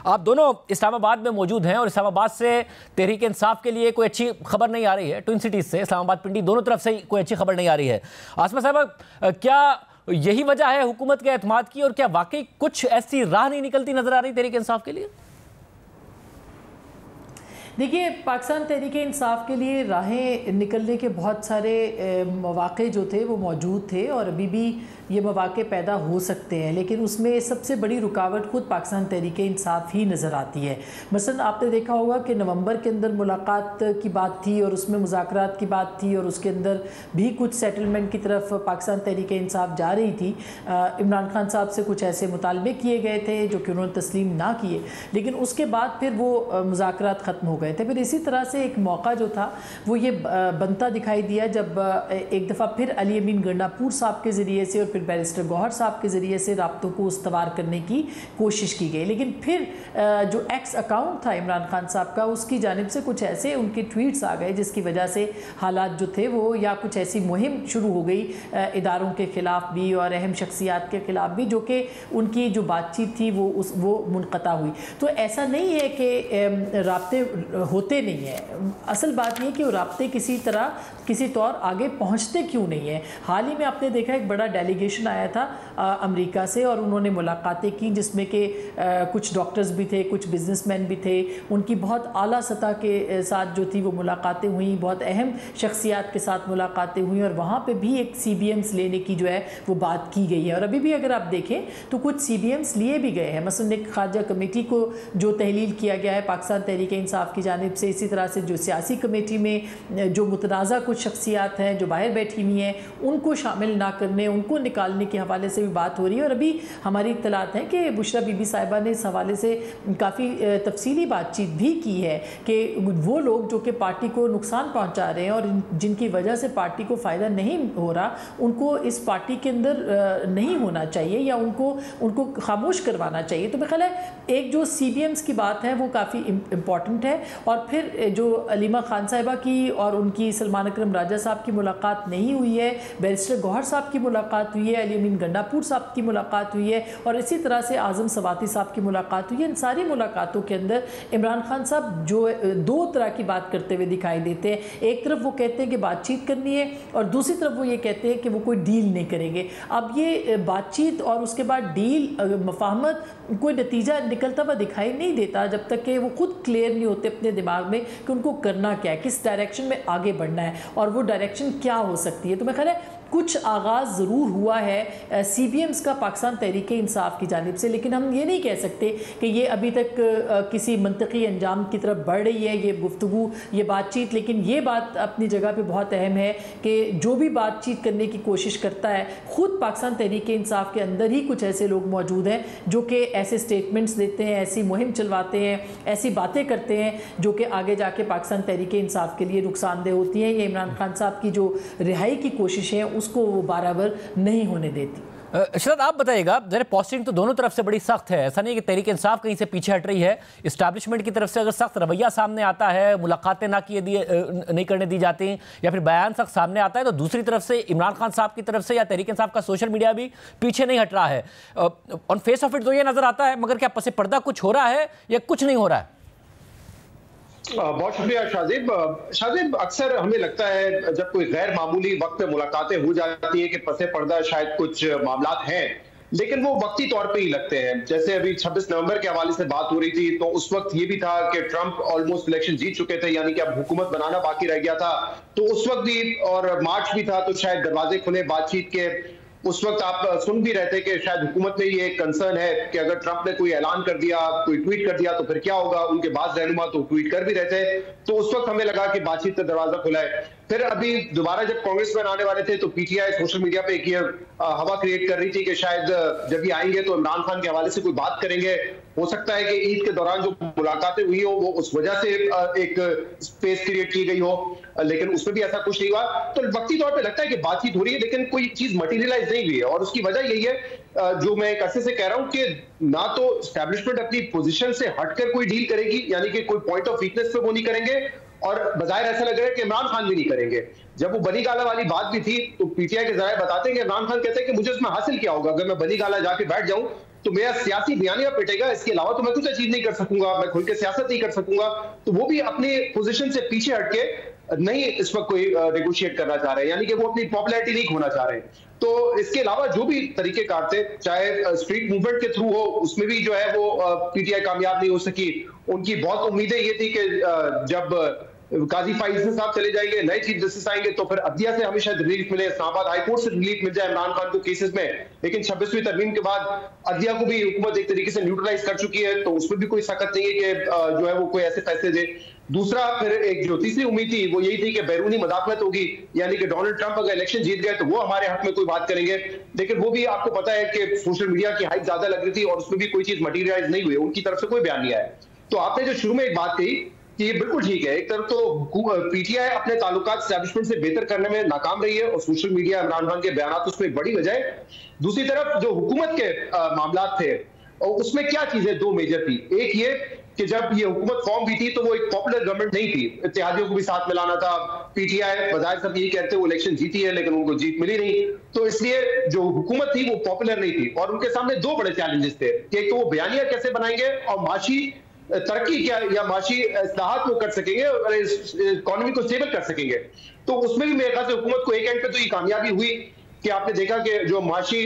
आप दोनों इस्लामाबाद में मौजूद हैं और इस्लामाबाद से तहरीक इंसाफ के लिए कोई अच्छी खबर नहीं आ रही है। ट्विन सिटीज़ से इस्लामाबाद पिंडी दोनों तरफ से कोई अच्छी खबर नहीं आ रही है। आसमा साहिबा, क्या यही वजह है हुकूमत के एतमाद की और क्या वाकई कुछ ऐसी राह नहीं निकलती नजर आ रही तहरीक इंसाफ के लिए? देखिए, पाकिस्तान तहरीक इंसाफ के लिए राहें निकलने के बहुत सारे मौक़े जो थे वो मौजूद थे और अभी भी ये मौक़े पैदा हो सकते हैं, लेकिन उसमें सबसे बड़ी रुकावट ख़ुद पाकिस्तान तहरीक इंसाफ ही नज़र आती है। मसलन आपने देखा होगा कि नवंबर के अंदर मुलाकात की बात थी और उसमें मुज़ाकरात की बात थी और उसके अंदर भी कुछ सेटलमेंट की तरफ पाकिस्तान तहरीक इंसाफ जा रही थी। इमरान खान साहब से कुछ ऐसे मुतालबे किए गए थे जो कि उन्होंने तस्लीम ना किए, लेकिन उसके बाद फिर वो मुज़ाकरात ख़त्म हो गए थे। फिर इसी तरह से एक मौका जो था वो ये बनता दिखाई दिया जब एक दफ़ा फिर अली अमीन गंडापुर साहब के ज़रिए से और फिर बैरिस्टर गौहर साहब के ज़रिए से राब्तों को उस्तवार करने की कोशिश की गई। लेकिन फिर जो एक्स अकाउंट था इमरान खान साहब का, उसकी जानिब से कुछ ऐसे उनके ट्वीट्स आ गए जिसकी वजह से हालात जो थे वो, या कुछ ऐसी मुहिम शुरू हो गई इदारों के ख़िलाफ़ भी और अहम शख्सियात के ख़िलाफ़ भी, जो कि उनकी जो बातचीत थी वो मुनक़ता हुई। तो ऐसा नहीं है कि राब्ते होते नहीं हैं, असल बात ये कि वो राब्ते किसी तरह किसी तौर आगे पहुँचते क्यों नहीं हैं। हाल ही में आपने देखा एक बड़ा डेलीगेशन आया था अमेरिका से और उन्होंने मुलाकातें की जिसमें कि कुछ डॉक्टर्स भी थे, कुछ बिजनेसमैन भी थे, उनकी बहुत आला सतह के साथ जो थी वो मुलाकातें हुई, बहुत अहम शख्सियात के साथ मुलाकातें हुई और वहाँ पे भी एक CBMs लेने की जो है वो बात की गई है। और अभी भी अगर आप देखें तो कुछ CBMs लिए भी गए हैं। मसलन एक खारजा कमेटी को जो तहलील किया गया है पाकिस्तान तहरीक इंसाफ की जानिब से, इसी तरह से जो सियासी कमेटी में जो मुतनाज़ा कुछ शख्सियात हैं जो बाहर बैठी हुई हैं उनको शामिल ना करने, उनको निकालने के हवाले से भी बात हो रही है। और अभी हमारी इत्तलात हैं कि बुशरा बीबी साहिबा ने इस हवाले से काफ़ी तफसीली बातचीत भी की है कि वो लोग जो कि पार्टी को नुकसान पहुंचा रहे हैं और जिनकी वजह से पार्टी को फ़ायदा नहीं हो रहा, उनको इस पार्टी के अंदर नहीं होना चाहिए या उनको खामोश करवाना चाहिए। तो मेरा ख्याल है एक जो CBMs की बात है वो काफ़ी इम्पॉर्टेंट है। और फिर जो अलीमा खान साहिबा की और उनकी सलमान अकरम राजा साहब की मुलाकात नहीं हुई है, बैरिस्टर गौहर साहब की मुलाकात हुई है, अली अमीन गंडापुर साहब की मुलाकात हुई है और इसी तरह से आज़म सवाती साहब की मुलाकात हुई है। इन सारी मुलाकातों के अंदर इमरान खान साहब जो दो तरह की बात करते हुए दिखाई देते हैं। एक तरफ वो कहते हैं कि बातचीत करनी है और दूसरी तरफ वो ये कहते हैं कि वो कोई डील नहीं करेंगे। अब ये बातचीत और उसके बाद डील मफाहमत कोई नतीजा निकलता हुआ दिखाई नहीं देता जब तक कि वो खुद क्लियर नहीं होते अपने दिमाग में कि उनको करना क्या है, किस डायरेक्शन में आगे बढ़ना है और वो डायरेक्शन क्या हो सकती है। तो मैं ख्याल है कुछ आगाज़ ज़रूर हुआ है CBMs का पाकिस्तान तहरीक इंसाफ की जानिब से, लेकिन हम ये नहीं कह सकते कि ये अभी तक किसी मंतकी अंजाम की तरफ बढ़ रही है ये गुफ्तगू, ये बातचीत। लेकिन ये बात अपनी जगह पे बहुत अहम है कि जो भी बातचीत करने की कोशिश करता है, ख़ुद पाकिस्तान तहरीक इंसाफ के अंदर ही कुछ ऐसे लोग मौजूद हैं जो कि ऐसे स्टेटमेंट्स देते हैं, ऐसी मुहिम चलवाते हैं, ऐसी बातें करते हैं जो कि आगे जाके पाकिस्तान तहरीक इंसाफ के लिए नुकसानदेह होती हैं। ये इमरान खान साहब की जो रिहाई की कोशिश है उसको वो बराबर नहीं होने देती। शरद आप बताइएगा, जरा पोस्टिंग तो दोनों तरफ से बड़ी सख्त है, ऐसा नहीं कि तहरीक इंसाफ कहीं से पीछे हट रही है। इस्टेब्लिशमेंट की तरफ से अगर सख्त रवैया सामने आता है, मुलाकातें नहीं करने दी जाती या फिर बयान सख्त सामने आता है, तो दूसरी तरफ से इमरान खान साहब की तरफ से या तहरीक इंसाफ का सोशल मीडिया भी पीछे नहीं हट रहा है। ऑन फेस ऑफ इट तो ये नजर आता है, मगर क्या पसे पर्दा कुछ हो रहा है या कुछ नहीं हो रहा है? बहुत शुक्रिया शाजिब। अक्सर हमें लगता है जब कोई गैर मामूली वक्त पे मुलाकातें हो जाती है कि पसे पर्दा शायद कुछ मामलात हैं, लेकिन वो वक्ती तौर पे ही लगते हैं। जैसे अभी 26 नवंबर के हवाले से बात हो रही थी तो उस वक्त ये भी था कि ट्रंप ऑलमोस्ट इलेक्शन जीत चुके थे, यानी कि अब हुकूमत बनाना बाकी रह गया था। तो उस वक्त भी और मार्च भी था तो शायद दरवाजे खुले बातचीत के। उस वक्त आप सुन भी रहे थे कि शायद हुकूमत में ये कंसर्न है कि अगर ट्रंप ने कोई ऐलान कर दिया, कोई ट्वीट कर दिया तो फिर क्या होगा। उनके बाद रहनुमा तो ट्वीट कर भी रहे थे, तो उस वक्त हमें लगा कि बातचीत का दरवाजा खुला है। फिर अभी दोबारा जब कांग्रेस में आने वाले थे तो PTI सोशल मीडिया पे एक हवा क्रिएट कर रही थी कि शायद जब ये आएंगे तो इमरान खान के हवाले से कोई बात करेंगे। हो सकता है कि ईद के दौरान जो मुलाकातें हुई हो वो उस वजह से एक स्पेस क्रिएट की गई हो, लेकिन उसमें भी ऐसा कुछ नहीं हुआ। तो वक्ती तौर पे लगता है कि बातचीत हो रही है लेकिन कोई चीज मटीरियलाइज नहीं हुई है। और उसकी वजह यही है जो मैं एक अरसे से कह रहा हूं कि ना तो एस्टैब्लिशमेंट अपनी पोजीशन से हटकर कोई डील करेगी, यानी कि कोई पॉइंट ऑफ वीकनेस पे वो नहीं करेंगे, और बजाय ऐसा लग रहा है कि इमरान खान भी नहीं करेंगे। जब वो बनी गाला वाली बात भी थी तो PTI के जराये बताते हैं कि इमरान खान कहते हैं कि मुझे उसमें हासिल क्या होगा, अगर मैं बनी गाला जाके बैठ जाऊं तो मेरा सियासी बयानिया पिटेगा, इसके अलावा तो मैं कुछ अचीव नहीं कर सकूंगा, मैं खुल के सियासत नहीं कर सकूंगा। तो वो भी अपनी पोजीशन से पीछे हटके नहीं इस वक्त कोई नेगोशिएट करना चाह रहे हैं, यानी कि वो अपनी पॉपुलैरिटी नहीं खोना चाह रहे हैं। तो इसके अलावा जो भी तरीके कारते, चाहे स्ट्रीट मूवमेंट के थ्रू हो, उसमें भी जो है वो PTI कामयाब नहीं हो सकी। उनकी बहुत उम्मीदें ये थी कि जब काजी फाइज साहब चले जाएंगे, नए चीफ जस्टिस आएंगे तो फिर अदलिया से हमें शायद रिलीफ मिले, इस्लामाबाद हाई कोर्ट से रिलीफ मिल जाए इमरान खान को केसेस में। लेकिन 26वीं तरमीम के बाद अदलिया को भी हुकूमत एक तरीके से न्यूट्रलाइज कर चुकी है, तो उसमें भी कोई सकत नहीं है कि जो है वो कोई ऐसे फैसले दे। दूसरा फिर एक जो तीसरी उम्मीद थी वो यही थी कि बैरूनी मदाखलत होगी, यानी कि डोनाल्ड ट्रंप अगर इलेक्शन जीत गए तो वो हमारे हक में कोई बात करेंगे। लेकिन वो भी आपको पता है कि सोशल मीडिया की हाइप ज्यादा लग रही थी और उसमें भी कोई चीज मटीरियलाइज नहीं हुई, उनकी तरफ से कोई बयान नहीं आया। तो आपने जो शुरू में एक बात कही कि ये बिल्कुल ठीक है। एक तरफ तो पीटीआई अपने ताल्लुकात एस्टैब्लिशमेंट से बेहतर करने में नाकाम रही है और सोशल मीडिया इमरान खान के बयानात उसमें एक बड़ी वजह है। दूसरी तरफ जो हुकूमत के मामला थे और उसमें क्या चीजें दो मेजर थी। एक ये कि जब ये हुकूमत फॉर्म भी थी तो वो एक पॉपुलर गवर्नमेंट नहीं थी, इत्तेहादियों को भी साथ मिलाना था। पीटीआई बजाय सब यही कहते वो इलेक्शन जीती है लेकिन उनको जीत मिली नहीं, तो इसलिए जो हुकूमत थी वो पॉपुलर नहीं थी और उनके सामने दो बड़े चैलेंजेस थे कि एक तो वो बयानिया कैसे बनाएंगे और माशी तरक्की क्या या माशी इस्लाहात वो कर सकेंगे और इकोनॉमी को स्टेबल कर सकेंगे। तो उसमें भी मेरे ख्याल से हुकूमत को एक एंड पे तो ये कामयाबी हुई कि आपने देखा कि जो माशी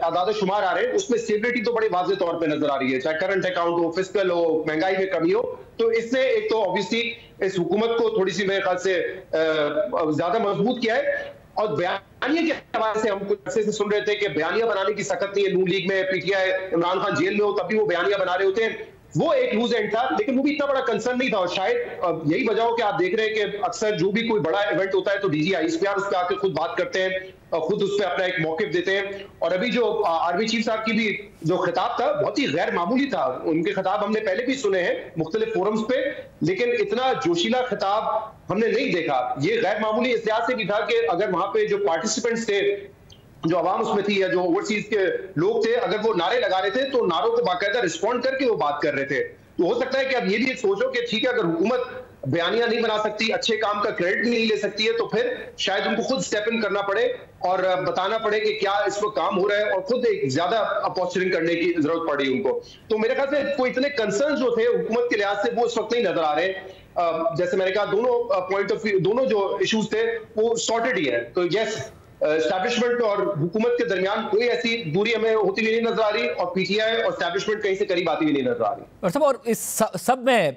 आदाद शुमार आ रहे हैं उसमें स्टेबिलिटी तो बड़ी वाज़ेह तौर पे नजर आ रही है, चाहे करंट अकाउंट हो, फिस्कल हो, महंगाई में कमी हो। तो इसने एक तो ऑब्वियसली इस हुकूमत को थोड़ी सी मेरे ख्याल से ज्यादा मजबूत किया है। और बयानिया के हवाले से हम कुछ अर्से से सुन रहे थे कि बयानिया बनाने की सख्त नहीं है, नून लीग में पीटीआई इमरान खान जेल में हो तब भी वो बयानिया बना रहे होते हैं, वो एक लूज एंड था। लेकिन वो भी इतना बड़ा कंसर्न नहीं था और शायद यही वजह हो कि आप देख रहे हैं कि अक्सर जो भी कोई बड़ा इवेंट होता है तो डीजी आईएसपीआर उस पर आकर खुद बात करते हैं और खुद उस पर अपना एक मौकिफ देते हैं। और अभी जो आर्मी चीफ साहब की भी जो खिताब था बहुत ही गैर मामूली था। उनके खिताब हमने पहले भी सुने हैं मुख्तलिफ फोरम्स पे, लेकिन इतना जोशीला खिताब हमने नहीं देखा। ये गैर मामूली इस लिहाज से भी था कि अगर वहां पे जो पार्टिसिपेंट्स थे, जो आवाम उसमें थी या जो ओवरसीज के लोग थे, अगर वो नारे लगा रहे थे तो नारों को बाकायदा रिस्पॉन्ड करके वो बात कर रहे थे। तो हो सकता है कि अब ये भी एक सोचो कि ठीक है अगर हुकूमत बयानिया नहीं बना सकती, अच्छे काम का क्रेडिट भी नहीं ले सकती है, तो फिर शायद उनको खुद स्टेप इन करना पड़े और बताना पड़े कि क्या इस वक्त काम हो रहा है और खुद एक ज्यादा पोस्चरिंग करने की जरूरत पड़ी उनको। तो मेरे ख्याल से कोई इतने कंसर्न जो थे हुकूमत के लिहाज से वो इस वक्त नहीं नजर आ रहे। जैसे मैंने कहा दोनों पॉइंट ऑफ व्यू, दोनों जो इश्यूज थे वो सॉर्टेड ही है। तो यस, एस्टैब्लिशमेंट और हुकूमत के दरमियान कोई ऐसी दूरी हमें होती हुई नहीं नजर आ रही और पीटीआई और एस्टैब्लिशमेंट कहीं से करीब आती हुई नहीं नजर आ रही। और सब और इस सब में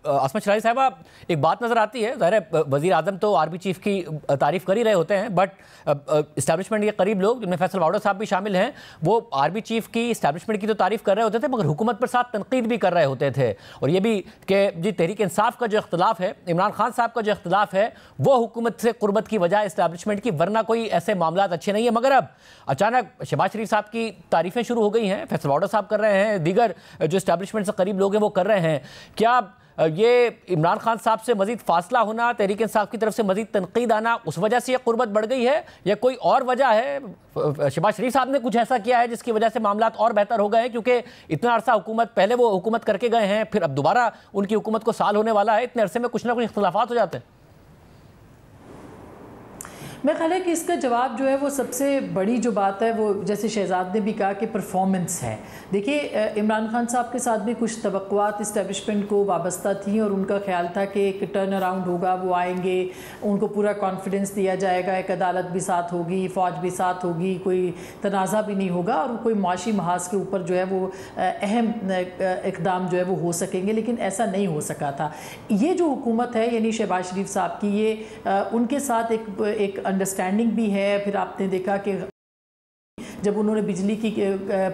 आसमा शरारी साहबा एक बात नजर आती है, ज़ाहिर है वजीर आजम तो आर्मी चीफ की तारीफ कर ही रहे होते हैं, बट इस्टेब्लिशमेंट के करीब लोग जिनमें फैसल वाडा साहब भी शामिल हैं वो आर्मी चीफ की इस्टेब्लिशमेंट की तो तारीफ कर रहे होते थे मगर हुकूमत पर साथ तनकीद भी कर रहे होते थे। और ये भी कि जी तहरीक इंसाफ का जो इख्तलाफ है, इमरान खान साहब का जो इख्तलाफ है वो हुकूमत से कुर्बत की वजह इस्टेब्लिशमेंट की, वरना कोई ऐसे मामला अच्छे नहीं है। मगर अब अचानक शहबाज शरीफ साहब की तारीफें शुरू हो गई हैं, फैसल वाडा साहब कर रहे हैं, दीगर जो इस्टेब्लिशमेंट से करीब लोग हैं वो कर रहे हैं। क्या ये इमरान खान साहब से मजीद फासला होना, तहरीक इंसाफ की तरफ से मजीद तनकीद आना, उस वजह से ये कुर्बत बढ़ गई है या कोई और वजह है? शहबाज शरीफ साहब ने कुछ ऐसा किया है जिसकी वजह से मामला और बेहतर हो गए हैं? क्योंकि इतना अरसा हुकूमत, पहले वो हुकूमत करके गए हैं, फिर अब दोबारा उनकी हुकूमत को साल होने वाला है, इतने अरसे में कुछ ना कुछ इख्तलाफात हो जाते हैं। मेरा ख्याल है कि इसका जवाब जो है वो सबसे बड़ी जो बात है वो जैसे शहजाद ने भी कहा कि परफॉर्मेंस है। देखिए इमरान खान साहब के साथ भी कुछ तवक्कुआत इस्टेब्लिशमेंट को वाबस्ता थी और उनका ख्याल था कि एक टर्न अराउंड होगा, वो आएंगे, उनको पूरा कॉन्फिडेंस दिया जाएगा, एक अदालत भी साथ होगी, फ़ौज भी साथ होगी, कोई तनाज़ा भी नहीं होगा और कोई माशी महाज के ऊपर जो है वो अहम इक़दाम जो है वो हो सकेंगे। लेकिन ऐसा नहीं हो सका था। ये जो हुकूमत है यानी शहबाज शरीफ साहब की, ये उनके साथ एक अंडरस्टैंडिंग भी है। फिर आपने देखा कि जब उन्होंने बिजली की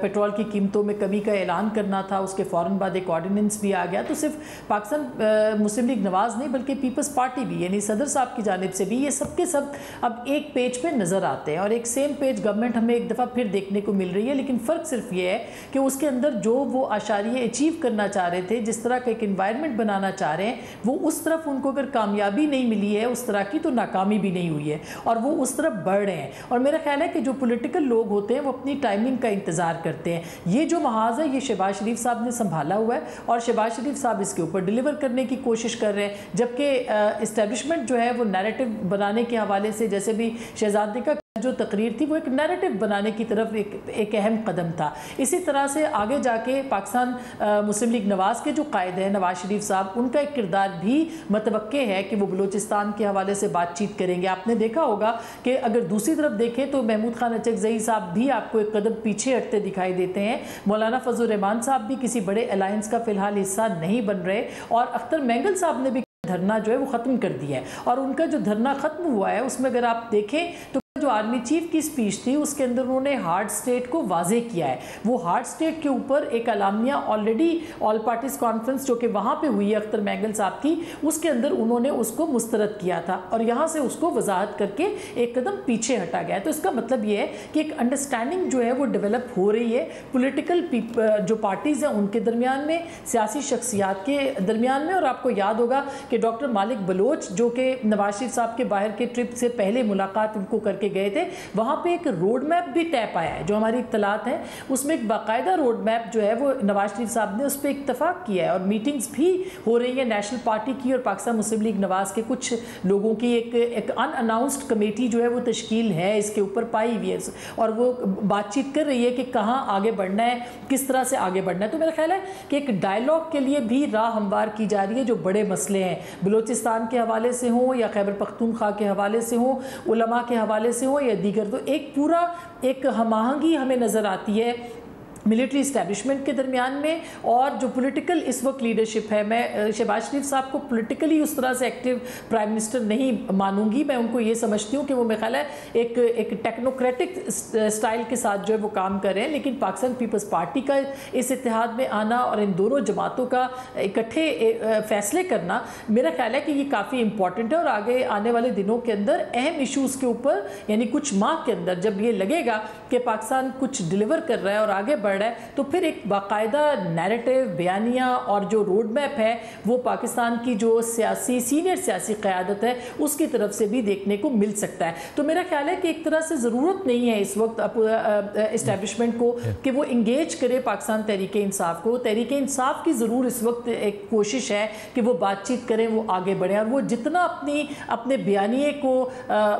पेट्रोल की कीमतों में कमी का ऐलान करना था उसके फ़ौरन बाद एक ऑर्डिनेंस भी आ गया। तो सिर्फ पाकिस्तान मुस्लिम लीग नवाज़ नहीं बल्कि पीपल्स पार्टी भी यानी सदर साहब की जानिब से भी ये सब के सब अब एक पेज पे नज़र आते हैं और एक सेम पेज गवर्नमेंट हमें एक दफ़ा फिर देखने को मिल रही है। लेकिन फ़र्क सिर्फ ये है कि उसके अंदर जो वो आशारिये अचीव करना चाह रहे थे, जिस तरह का एक इन्वायरमेंट बनाना चाह रहे हैं, वो उस तरफ उनको अगर कामयाबी नहीं मिली है उस तरह की, तो नाकामी भी नहीं हुई है और वो उस तरफ बढ़ रहे हैं। और मेरा ख्याल है कि जो पोलिटिकल लोग होते हैं वो अपनी टाइमिंग का इंतज़ार करते हैं। ये जो महाज है ये शहबाज शरीफ साहब ने संभाला हुआ है और शहबाज शरीफ साहब इसके ऊपर डिलीवर करने की कोशिश कर रहे हैं। जबकि इस्टेब्लिशमेंट जो है वो नैरेटिव बनाने के हवाले से, जैसे भी शहजादी का जो तकरीर थी वो एक नैरेटिव बनाने की तरफ एक अहम कदम था। इसी तरह से आगे जाके पाकिस्तान मुस्लिम लीग नवाज़ के जो कायद हैं नवाज शरीफ साहब, उनका एक किरदार भी मतवक्के है कि वो बलूचिस्तान के हवाले से बातचीत करेंगे। आपने देखा होगा कि अगर दूसरी तरफ देखें तो महमूद खान अचकज़ई साहब भी आपको एक कदम पीछे हटते दिखाई देते हैं। मौलाना फजल रहमान साहब भी किसी बड़े अलायंस का फ़िलहाल हिस्सा नहीं बन रहे और अख्तर मैंगल साहब ने भी धरना जो है वो ख़त्म कर दिया है और उनका जो धरना ख़त्म हुआ है उसमें अगर आप देखें तो जो जो आर्मी चीफ की स्पीच थी उसके अंदर उन्होंने हार्ड स्टेट को वाजे किया है। वो हार्ड स्टेट के ऊपर एक अलामिया ऑलरेडी ऑल पार्टीज कॉन्फ्रेंस जो कि वहाँ पे हुई है अख्तर महंगल साहब की, उसके अंदर उन्होंने उसको मुस्तरद किया था और यहाँ से उसको वजाहत करके एक कदम पीछे हटा गया। तो इसका मतलब ये है कि एक अंडरस्टैंडिंग जो है वो डेवलप हो रही है पॉलिटिकल जो पार्टीज हैं उनके दरमियान में, सियासी शख्सियात के दरमियान में। और आपको याद होगा कि डॉक्टर मालिक बलोच जो कि नवाज शरीफ साहब के बाहर के ट्रिप से पहले मुलाकात उनको करके गए थे, वहाँ पे एक रोड मैप भी तय पाया है। जो हमारी इत्तलात हैं उसमें एक बाकायदा रोड मैप जो है वो नवाज शरीफ साहब ने उस पर इत्तफाक किया है और मीटिंग्स भी हो रही है नेशनल पार्टी की और पाकिस्तान मुस्लिम लीग नवाज के कुछ लोगों की एक अनअनाउंस्ड कमेटी जो है वो तश्कील है इसके ऊपर पाई हुई है और वो बातचीत कर रही है कि कहाँ आगे बढ़ना है, किस तरह से आगे बढ़ना है। तो मेरा ख्याल है कि एक डायलॉग के लिए भी राह हमवार की जा रही है। जो बड़े मसले हैं बलूचिस्तान के हवाले से हों या खैबर पख्तूनख्वा के हवाले से हों, उलमा के हवाले से हों या दीगर, तो एक पूरा एक हमाहंगी हमें नज़र आती है मिलिट्री इस्टेब्लिशमेंट के दरमियान में और जो पॉलिटिकल इस वक्त लीडरशिप है। मैं शहबाज शरीफ साहब को पॉलिटिकली उस तरह से एक्टिव प्राइम मिनिस्टर नहीं मानूंगी। मैं उनको ये समझती हूँ कि वो मेरा ख्याल है एक टेक्नोक्रेटिक स्टाइल के साथ जो है वो काम कर रहे हैं, लेकिन पाकिस्तान पीपल्स पार्टी का इस इत्तेहाद में आना और इन दोनों जमातों का इकट्ठे फैसले करना मेरा ख्याल है कि ये काफ़ी इंपॉर्टेंट है। और आगे आने वाले दिनों के अंदर अहम इशूज़ के ऊपर यानी कुछ माह के अंदर जब ये लगेगा कि पाकिस्तान कुछ डिलीवर कर रहा है और आगे बढ़ रहा है, तो फिर एक बाकायदा नैरेटिव बयानिया और जो रोड मैप है वो पाकिस्तान की जो सीनियर सियासी क़यादत है उसकी तरफ से भी देखने को मिल सकता है। तो मेरा ख्याल है कि एक तरह से ज़रूरत नहीं है इस वक्त इस्टेब्लिशमेंट को कि वो इंगेज करे पाकिस्तान तहरीक इंसाफ को। तहरीक इंसाफ की ज़रूर इस वक्त एक कोशिश है कि वो बातचीत करें, वो आगे बढ़ें और वो जितना अपने बयानिए को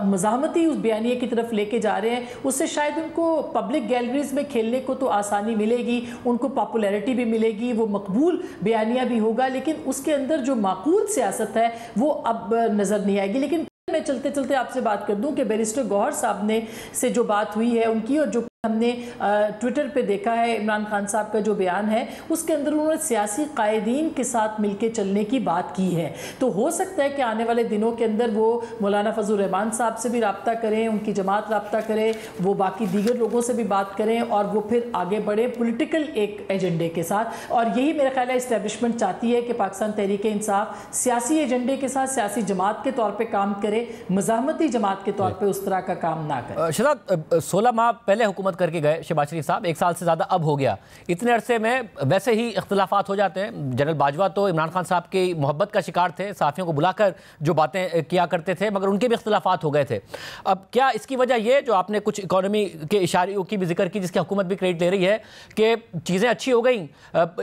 मज़ाहमती उस बयानिए की तरफ लेके जा रहे हैं उससे शायद उनको पब्लिक गैलरीज में खेलने को तो आसानी मिलेगी, उनको पॉपुलैरिटी भी मिलेगी, वो मकबूल बयानिया भी होगा, लेकिन उसके अंदर जो माकूल सियासत है वो अब नज़र नहीं आएगी। लेकिन मैं चलते चलते आपसे बात कर दूं कि बैरिस्टर गौहर साहब ने से जो बात हुई है उनकी और जो हमने ट्विटर पे देखा है इमरान खान साहब का जो बयान है उसके अंदर उन्होंने सियासी कायदीन के साथ मिलकर चलने की बात की है। तो हो सकता है कि आने वाले दिनों के अंदर वो मौलाना फजल रहमान साहब से भी रब्ता करें, उनकी जमात रब्ता करे, वो बाकी दीगर लोगों से भी बात करें और वो फिर आगे बढ़े पॉलिटिकल एक एजेंडे के साथ। और यही मेरा ख्याल है इस्टेब्लिशमेंट चाहती है कि पाकिस्तान तहरीक इंसाफ सियासी एजेंडे के साथ सियासी जमात के तौर पर काम करे, मज़ाहमती जमात के तौर पर उस तरह का काम ना करे। शहजाद 16 माह पहले हुकूमत करके गए शहबाज शरीफ साहब, 1 साल से ज़्यादा अब हो गया। इतने अरसे में वैसे ही इख्तलाफात हो जाते हैं। जनरल बाजवा तो इमरान खान साहब की मोहब्बत का शिकार थे, साफियों को बुलाकर जो बातें किया करते थे, मगर उनके भी इख्तलाफात हो गए थे। अब क्या इसकी वजह ये जो आपने कुछ इकॉनमी के इशारों की भी जिक्र की जिसकी हुकूमत भी क्रेडिट ले रही है कि चीज़ें अच्छी हो गई,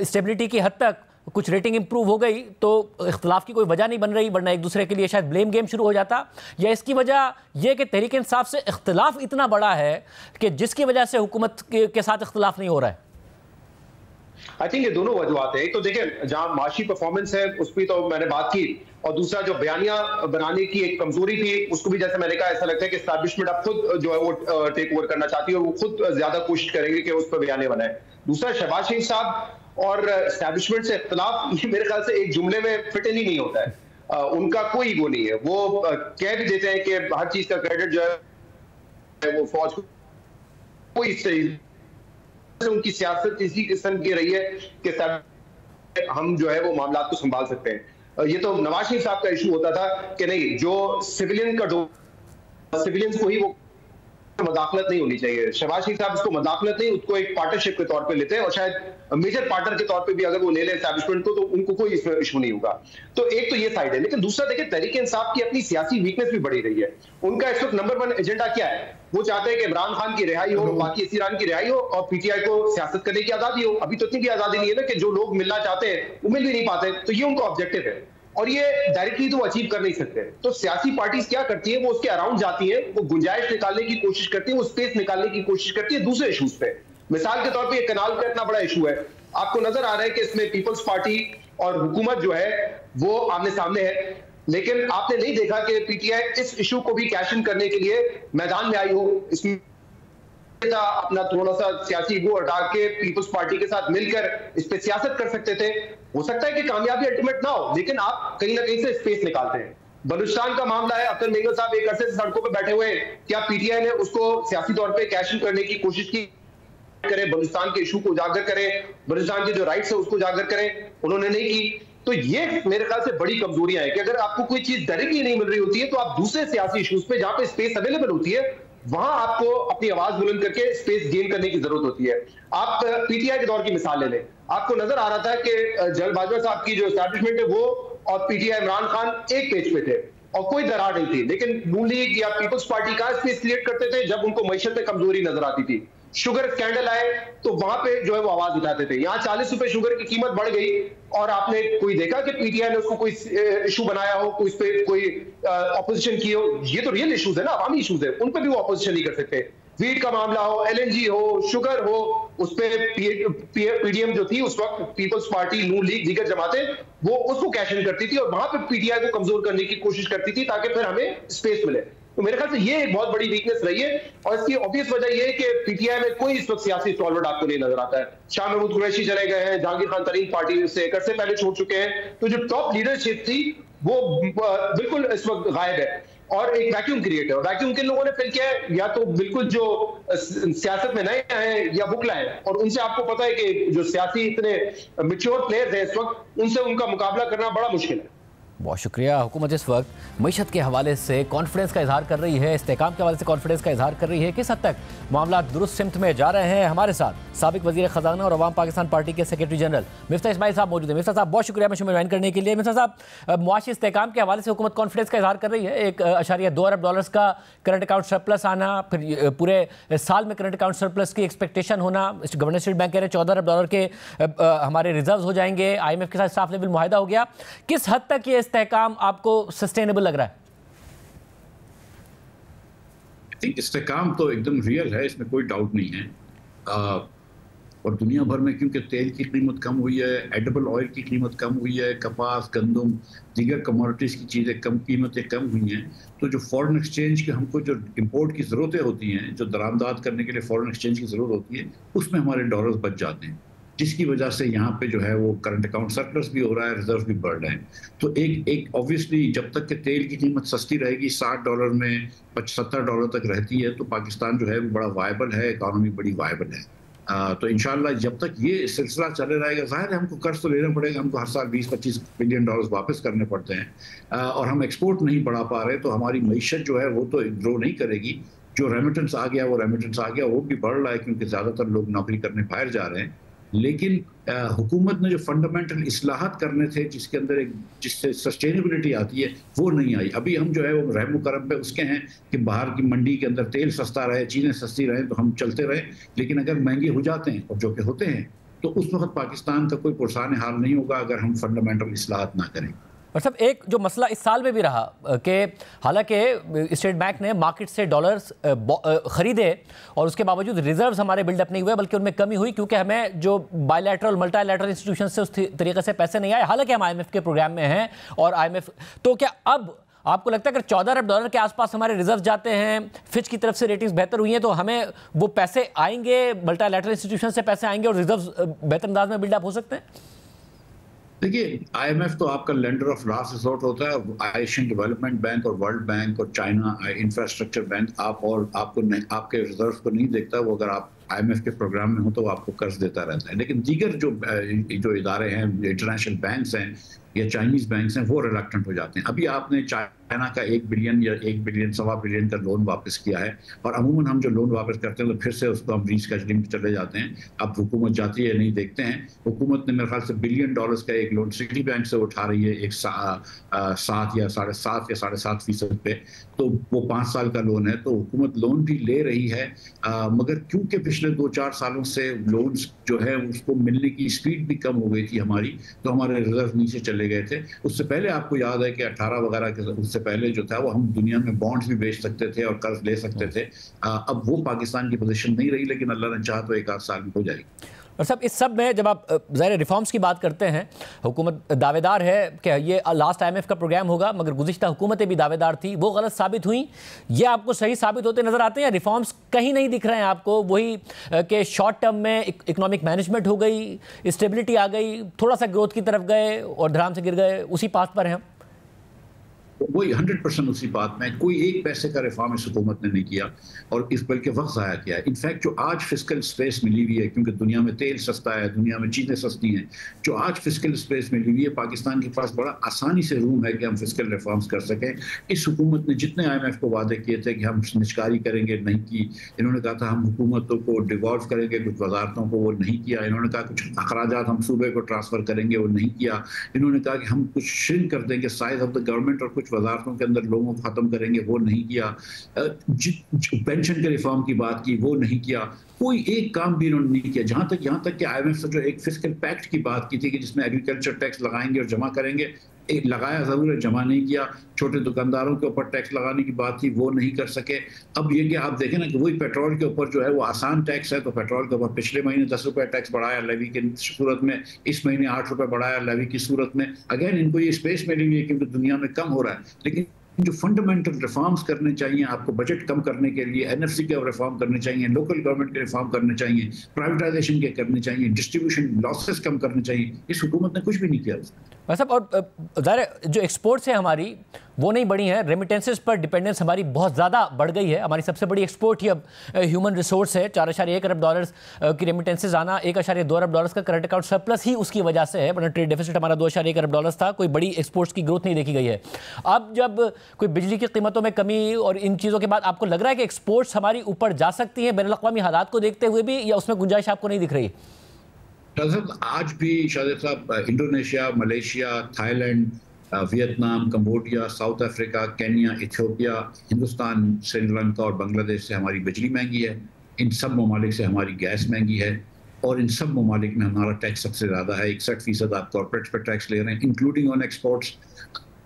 स्टेबिलिटी की हद तक कुछ रेटिंग इंप्रूव हो गई, तो इख्तलाफ की कोई वजह नहीं बन रही, वरना एक दूसरे के लिए शायद ब्लेम गेम शुरू हो जाता, या इसकी वजह यह कि तहरीक इंसाफ से इख्तलाफ इतना बड़ा है कि जिसकी वजह से हुकूमत के साथ इख्तलाफ नहीं हो रहा है? आई थिंक ये दोनों वजूहत है। एक तो देखिए जहां माशी परफॉर्मेंस है उस पर तो मैंने बात की, और दूसरा जो बयानिया बनाने की एक कमजोरी थी उसको भी जैसे मैंने कहा ऐसा लगता है कि एस्टैब्लिशमेंट अब खुद जो है वो टेक ओवर करना चाहती है और वो खुद ज्यादा कोशिश करेंगे कि उस पर बयानिया बनाए। दूसरा शहबाज शरीफ साहब और एस्टैब्लिशमेंट से इख्तलाफ ये मेरे ख्याल से एक जुमले में फिट ही नहीं होता है। उनका कोई ईगो नहीं है, वो कह भी देते हैं कि हर चीज का क्रेडिट जो है वो फौज को, कोई उनकी सियासत इसी किस्म की रही है कि हम जो है वो मामला को संभाल सकते हैं। ये तो नवाज शरीफ साहब का इशू होता था कि नहीं, जो सिविलियन का सिविलियंस को ही वो मदाखलत नहीं होनी चाहिए। शहबाज शरीफ साहब इसको मदाखलत नहीं, उसको एक पार्टनरशिप के तौर पे लेते हैं और शायद मेजर पार्टनर के तौर पे भी अगर वो ले ले एस्टैब्लिशमेंट को तो उनको कोई इसमें इशू नहीं होगा। तो एक तो ये साइड है, लेकिन दूसरा देखिए तहरीक इंसाफ की अपनी सियासी वीकनेस भी बढ़ी रही है। उनका इस वक्त नंबर 1 एजेंडा क्या है? वो चाहते हैं कि इमरान खान की रिहाई हो, बाकी इसीरान की रिहाई हो और पीटीआई को सियासत करने की आजादी हो। अभी तो इतनी भी आजादी नहीं है ना कि जो लोग मिलना चाहते हैं वो मिल भी नहीं पाते, तो ये उनका ऑब्जेक्टिव है और ये डायरेक्टली तो अचीव कर नहीं सकते। तो सियासी पार्टीज क्या करती है, वो उसके अराउंड जाती है, वो गुंजाइश निकालने की कोशिश करती है, वो स्पेस निकालने की कोशिश करती है दूसरे इशूज पे। मिसाल के तौर पे ये कनाल का इतना बड़ा इशू है, आपको नजर आ रहा है कि इसमें पीपल्स पार्टी और हुकूमत जो है वो आमने सामने है, लेकिन आपने नहीं देखा कि पीटीआई इस इशू को भी कैश इन करने के लिए मैदान में आई हो। इसमें अपना थोड़ा सा सियासी ईगो हटा के पीपल्स पार्टी के साथ मिलकर इस पे सियासत कर सकते थे। हो सकता है कि कामयाबी अल्टीमेट ना हो, लेकिन आप कहीं ना कहीं से स्पेस निकालते हैं। बलूचिस्तान का मामला है, अब्दुल मेंगल साहब एक अरसे से सड़कों पर बैठे हुए, क्या पीटीआई ने उसको सियासी तौर पे कैश इन करने की कोशिश की? करें, बलूचिस्तान के इशू को उजागर करें, बलूचिस्तान के जो राइट्स है उसको उजागर करें, उन्होंने नहीं की। तो ये मेरे ख्याल से बड़ी कमजोरियां हैं कि अगर आपको कोई चीज डायरेक्टली नहीं मिल रही होती है तो आप दूसरे सियासी इश्यूज पे जहां पे स्पेस अवेलेबल होती है वहां आपको अपनी आवाज बुलंद करके स्पेस गेन करने की जरूरत होती है। आप पीटीआई के दौर की मिसाल ले लें, आपको नजर आ रहा था कि जनरल बाजवा साहब की जो एस्टैब्लिशमेंट है वो और पीटीआई इमरान खान एक पेज पे थे और कोई दरार नहीं थी, लेकिन नून लीग या पीपल्स पार्टी का स्पेस क्रिएट करते थे जब उनको मैशत में कमजोरी नजर आती थी। शुगर स्कैंडल आए तो वहां पे जो है वो आवाज उठाते थे। यहाँ 40 रुपए शुगर की कीमत बढ़ गई और आपने कोई देखा कि पीटीआई ने उसको कोई इशू बनाया हो, उस पर कोई ऑपोजिशन की हो? ये तो रियल इश्यूज है ना, अवामी इश्यूज है, उन पर भी वो ऑपोजिशन नहीं कर सकते। वीट का मामला हो, एलएनजी हो, शुगर हो, उस पर पीडीएम जो थी उस वक्त, पीपल्स पार्टी, नून लीग, दीगर जमातें, वो उसको कैश इन करती थी और वहां पर पीटीआई को कमजोर करने की कोशिश करती थी ताकि फिर हमें स्पेस मिले। तो मेरे ख्याल से ये एक बहुत बड़ी वीकनेस रही है और इसकी ऑब्वियस वजह ये है कि पीटीआई में कोई इस वक्त सियासी स्टॉलवर्ड आपको नहीं नजर आता है। शाह महमूद कुरैशी चले गए हैं, जहांगीर खान तरीन पार्टी से एक अरसे पहले छोड़ चुके हैं, तो जो टॉप लीडरशिप थी वो बिल्कुल इस वक्त गायब है और एक वैक्यूम क्रिएट है। वैक्यूम किन लोगों ने फिल किया है? या तो बिल्कुल जो सियासत में नए हैं या बुकला है, और उनसे आपको पता है कि जो सियासी इतने मैच्योर प्लेयर्स हैं इस वक्त, उनसे उनका मुकाबला करना बड़ा मुश्किल है। बहुत शुक्रिया। हुकूमत इस वक्त मईशत के हवाले से कॉन्फिडेंस का इजहार कर रही है, इस्तेकाम के हवाले से कॉन्फिडेंस का इजहार कर रही है। किस हद तक मामला दुरुस्त सिमत में जा रहे हैं? हमारे साथ साबिक वजीर खजाना और अवाम पाकिस्तान पार्टी के सेक्रेटरी जनरल मिफ्ता इस्माइल साहब मौजूद हैं। मिफ्ता साहब बहुत शुक्रिया मुझे ज्वाइन करने के लिए। मिफ्ता साहब, मुआशी इस्तेकाम के हवाले से हुकूमत कॉन्फिडेंस का इजहार कर रही है। 1.2 अरब डॉलर्स का करंट अकाउंट सरप्लस आना, फिर पूरे साल में करंट अकाउंट सरप्लस की एक्सपेक्टेशन होना। गवर्नर स्टेट बैंक कह रहे हैं 14 अरब डॉलर के हमारे रिजर्व हो जाएंगे। IMF के साथ स्टाफ लेवल मुआहिदा हो गया। किस हद तक ये इस्तेकाम आपको सस्टेनेबल लग रहा है? इस्तेकाम तो एकदम रियल है, इसमें कोई डाउट नहीं है। और दुनिया भर में क्योंकि तेल की कीमत कम हुई है, एडिबल ऑयल की कीमत कम हुई है, कपास, गंदम, दीगर कमोडिटीज़ की चीज़ें कम, कीमतें कम हुई हैं, तो जो फॉरेन एक्सचेंज के हमको जो इंपोर्ट की ज़रूरतें होती हैं, जो दरामदाद करने के लिए फॉरेन एक्सचेंज की ज़रूरत होती है, उसमें हमारे डॉलर्स बच जाते हैं, जिसकी वजह से यहाँ पे जो है वो करंट अकाउंट सरप्लस भी हो रहा है, रिजर्व भी बढ़ रहे हैं। तो एक ऑब्वियसली जब तक कि तेल की कीमत सस्ती रहेगी, $60 में $70 तक रहती है, तो पाकिस्तान जो है वो बड़ा वायबल है, इकॉनमी बड़ी वायबल है। तो इंशाल्लाह जब तक ये सिलसिला चले रहेगा, जाहिर है हमको कर्ज तो लेना पड़ेगा, हमको हर साल $20-25 बिलियन वापस करने पड़ते हैं और हम एक्सपोर्ट नहीं बढ़ा पा रहे, तो हमारी मईशत जो है वो तो ग्रो नहीं करेगी। जो रेमिटेंस आ गया वो रेमिटेंस आ गया, वो भी बढ़ रहा है क्योंकि ज़्यादातर लोग नौकरी करने बाहर जा रहे हैं। लेकिन हुकूमत ने जो फंडामेंटल इस्लाहात करने थे, जिसके अंदर एक जिससे सस्टेनेबिलिटी आती है, वो नहीं आई। अभी हम जो है वो रहम करम पे उसके हैं कि बाहर की मंडी के अंदर तेल सस्ता रहे, चीज़ें सस्ती रहें तो हम चलते रहें, लेकिन अगर महंगे हो जाते हैं और जो कि होते हैं, तो उस वक्त पाकिस्तान का कोई पुरसान हाल नहीं होगा अगर हम फंडामेंटल इस्लाहात ना करें। और सब एक जो मसला इस साल में भी रहा कि हालांकि स्टेट बैंक ने मार्केट से डॉलर्स खरीदे और उसके बावजूद रिजर्व्स हमारे बिल्डअप नहीं हुए, बल्कि उनमें कमी हुई क्योंकि हमें जो बायलैटरल मल्टीलैटरल इंस्टीट्यूशन से उस तरीके से पैसे नहीं आए। हालांकि हम IMF के प्रोग्राम में हैं और IMF, तो क्या अब आपको लगता है अगर 14 अरब डॉलर के आसपास हमारे रिजर्व जाते हैं, फिच की तरफ से रेटिंग्स बेहतर हुई हैं, तो हमें वो पैसे आएंगे, मल्टीलैटरल इंस्टीट्यूशन से पैसे आएंगे और रिजर्व बेहतर अंदाज में बिल्डअप हो सकते हैं? देखिए, IMF तो आपका लेंडर ऑफ लास्ट रिसोर्ट होता है। एशियन डेवलपमेंट बैंक और वर्ल्ड बैंक और चाइना इंफ्रास्ट्रक्चर बैंक आपके रिजर्व को नहीं देखता। वो अगर आप IMF के प्रोग्राम में हो तो आपको कर्ज देता रहता है। लेकिन दीगर जो इदारे हैं, इंटरनेशनल बैंक्स हैं या चाइनीज बैंक्स हैं, वो रिलक्टेंट हो जाते हैं। अभी आपने चाइना का 1 बिलियन या 1 बिलियन सवा बिलियन का लोन वापस किया है, और अमूमन हम जो लोन वापस करते हैं तो फिर से उसको हम रीस्केजुलिंग में चले जाते हैं। अब हुकूमत जाती है, नहीं देखते हैं। हुकूमत ने मेरे ख्याल से $1 बिलियन का एक लोन सिटी बैंक से उठा रही है, एक 7 या 7.5 या 7.5% पे, तो वो 5 साल का लोन है। तो हुकूमत लोन भी ले रही है, मगर क्योंकि पिछले 2-4 सालों से लोन्स जो है उसको मिलने की स्पीड भी कम हो गई थी हमारी, तो हमारे रिजर्व नीचे चले गए थे। उससे पहले आपको याद है कि 18 वगैरह के उससे पहले जो था वो हम दुनिया में बॉन्ड्स भी बेच सकते थे और कर्ज ले सकते थे। अब वो पाकिस्तान की पोजीशन नहीं रही, लेकिन अल्लाह ने चाहा तो 1 आध साल में हो जाएगी। और सब इस सब में जब आप ज़ाहिर रिफॉर्म्स की बात करते हैं, हुकूमत दावेदार है कि ये लास्ट IMF का प्रोग्राम होगा, मगर गुज़िश्ता हुकूमतें भी दावेदार थी, वो गलत साबित हुई। ये आपको सही साबित होते नज़र आते हैं? रिफॉर्म्स कहीं नहीं दिख रहे हैं आपको? वही कि शॉर्ट टर्म में इकोनॉमिक मैनेजमेंट हो गई, स्टेबिलिटी आ गई, थोड़ा सा ग्रोथ की तरफ गए और धड़ाम से गिर गए, उसी पाथ पर हैं हम? वही 100% उसी बात में, कोई एक पैसे का रिफॉर्म इस हुकूमत ने नहीं किया और इस बल्कि वक्त ज़ाया किया है। इनफैक्ट जो आज फिस्कल स्पेस मिली हुई है, क्योंकि दुनिया में तेल सस्ता है, दुनिया में चीज़ें सस्ती हैं, जो आज फिस्कल स्पेस मिली हुई है, पाकिस्तान के पास बड़ा आसानी से रूम है कि हम फिस्कल रिफॉर्म्स कर सकें। इस हुकूमत ने जितने IMF को वादे किए थे कि हम निचकारी करेंगे, नहीं की। इन्होंने कहा था हम हुकूमतों को डिवॉल्व करेंगे, कुछ वजारतों को, वो नहीं किया। इन्होंने कहा कुछ अखराजात हम सूबे को ट्रांसफ़र करेंगे, वो नहीं किया। इन्होंने कहा कि हम कुछ श्रिंक कर देंगे साइज ऑफ द गवर्नमेंट और कुछ वजारतों के अंदर लोगों को ख़त्म करेंगे, वो नहीं किया। पेंशन के रिफॉर्म की बात की, वो नहीं किया। कोई एक काम भी इन्होंने नहीं किया। यहाँ तक कि IMF से जो एक फिस्कल पैक्ट की बात की थी कि जिसमें एग्रीकल्चर टैक्स लगाएंगे और जमा करेंगे, एक लगाया ज़रूर है, जमा नहीं किया। छोटे दुकानदारों के ऊपर टैक्स लगाने की बात थी, वो नहीं कर सके। अब ये कि आप देखें ना कि वही पेट्रोल के ऊपर जो है वो आसान टैक्स है, तो पेट्रोल के ऊपर पिछले महीने 10 रुपये टैक्स बढ़ाया लेवी की सूरत में, इस महीने 8 रुपये बढ़ाया लेवी की सूरत में। अगेन इनको ये स्पेस मिली हुई है क्योंकि दुनिया में कम हो रहा है, लेकिन जो फंडामेंटल रिफॉर्म्स करने चाहिए आपको, बजट कम करने के लिए NFC के रिफॉर्म करने चाहिए, लोकल गवर्नमेंट के रिफॉर्म करने चाहिए, प्राइवेटाइजेशन के करने चाहिए, डिस्ट्रीब्यूशन लॉसेस कम करने चाहिए, इस हुकूमत ने कुछ भी नहीं किया। भाई साहब, और ज़ाहिर जो एक्सपोर्ट्स है हमारी वो नहीं बढ़ी है, रेमिटेंसेस पर डिपेंडेंस हमारी बहुत ज़्यादा बढ़ गई है। हमारी सबसे बड़ी एक्सपोर्ट ही अब ह्यूमन रिसोर्स है। 4.1 अरब डॉलर्स की रेमिटेंसेस आना, 1.2 अरब डॉलर्स का करंट अकाउंट सरप्लस ही उसकी वजह से है, वरना ट्रेड डेफिसिट हमारा 2.1 अरब डॉलर्स था। कोई बड़ी एक्सपोर्ट्स की ग्रोथ नहीं देखी गई है। अब जब कोई बिजली की कीमतों में कमी और इन चीज़ों के बाद आपको लग रहा है कि एक्सपोर्ट्स हमारी ऊपर जा सकती हैं बैनुल-अक़वामी हालात को देखते हुए भी, या उसमें गुंजाइश आपको नहीं दिख रही? आज भी शायद साहब Indonesia, Malaysia, Thailand, Vietnam, Cambodia, south Africa, Kenya, Ethiopia, Hindustan, Sri Lanka और बांग्लादेश से हमारी बिजली महंगी है। इन सब ममालिक से हमारी गैस महंगी है और इन सब ममालिक में हमारा टैक्स सबसे ज़्यादा है। 61% आप कॉर्पोरेट पर टैक्स ले रहे हैं, इंक्लूडिंग ऑन एक्सपोर्ट्स।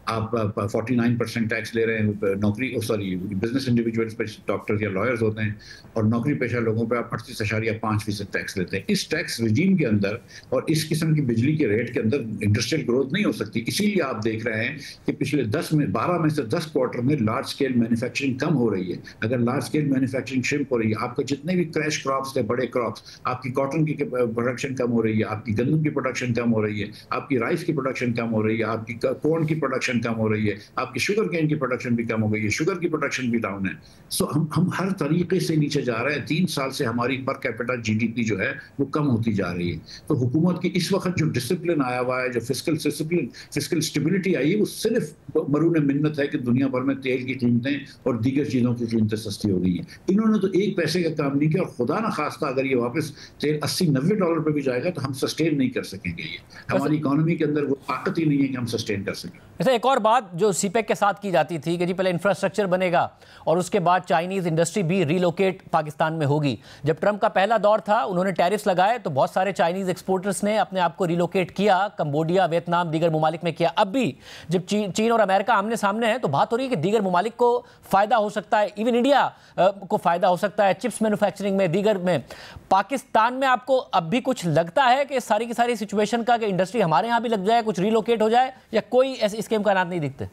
आप 49% टैक्स ले रहे हैं नौकरी बिजनेस इंडिविजुअल्स पे, डॉक्टर्स या लॉयर्स होते हैं, और नौकरी पेशा लोगों पे आप 38.5% टैक्स लेते हैं। इस टैक्स रिजीम के अंदर और इस किस्म की बिजली के रेट के अंदर इंडस्ट्रियल ग्रोथ नहीं हो सकती। इसीलिए आप देख रहे हैं कि पिछले 12 में से 10 क्वार्टर में लार्ज स्केल मैन्युफैक्चरिंग कम हो रही है। अगर लार्ज स्केल मैन्युफैक्चरिंग श्रिंक हो रही है, आपके जितने भी क्रैश क्रॉप्स थे, बड़े क्रॉप्स, आपकी कॉटन की प्रोडक्शन कम हो रही है, आपकी गंदम की प्रोडक्शन कम हो रही है, आपकी राइस की प्रोडक्शन कम हो रही है, आपकी कॉर्न की प्रोडक्शन कम हो रही है, आपकी शुगर केन की प्रोडक्शन भी कम हो गई है, शुगर की प्रोडक्शन भी डाउन है। सो हम हर तरीके से नीचे जा रहे हैं। 3 साल से हमारी पर कैपिटा GDP जो है वो कम होती जा रही है। तो हुकूमत की इस वक्त जो डिसिप्लिन आया हुआ है, जो फिस्कल स्टेबिलिटी आई है, वो सिर्फ मरून मिन्नत है कि दुनिया भर में तेल की कीमतें और दीगर चीज़ों की कीमतें सस्ती हो गई हैं। इन्होंने तो एक पैसे का काम नहीं किया, और खुदा ना खास्ता अगर ये वापस तेल 80-90 डॉलर पर भी जाएगा तो हम सस्टेन नहीं कर सकेंगे। ये हमारी इकोनॉमी के अंदर वो ताकत ही नहीं है कि हम सस्टेन कर सकें। ऐसा एक और बात जो CPEC के साथ की जाती थी कि जी पहले इंफ्रास्ट्रक्चर बनेगा और उसके बाद चाइनीज़ इंडस्ट्री भी रीलोकेट पाकिस्तान में होगी। जब ट्रंप का पहला दौर था, उन्होंने टैरिफ्स लगाए तो बहुत सारे चाइनीज़ एक्सपोर्टर्स ने अपने आप को रीलोकेट किया, कंबोडिया, वियतनाम, दीगर ममालिक में किया। अब भी जब चीन और अमेरिका आमने सामने हैं तो बात हो रही है कि दीगर ममालिक को फ़ायदा हो सकता है, इवन इंडिया को फ़ायदा हो सकता है चिप्स मैन्युफैक्चरिंग में, दीगर में। पाकिस्तान में आपको अब भी कुछ लगता है कि सारी की सारी सिचुएशन का कि इंडस्ट्री हमारे यहाँ भी लग जाए, कुछ रीलोकेट हो जाए, या कोई ऐसे इसके इम्कानात नहीं दिखते?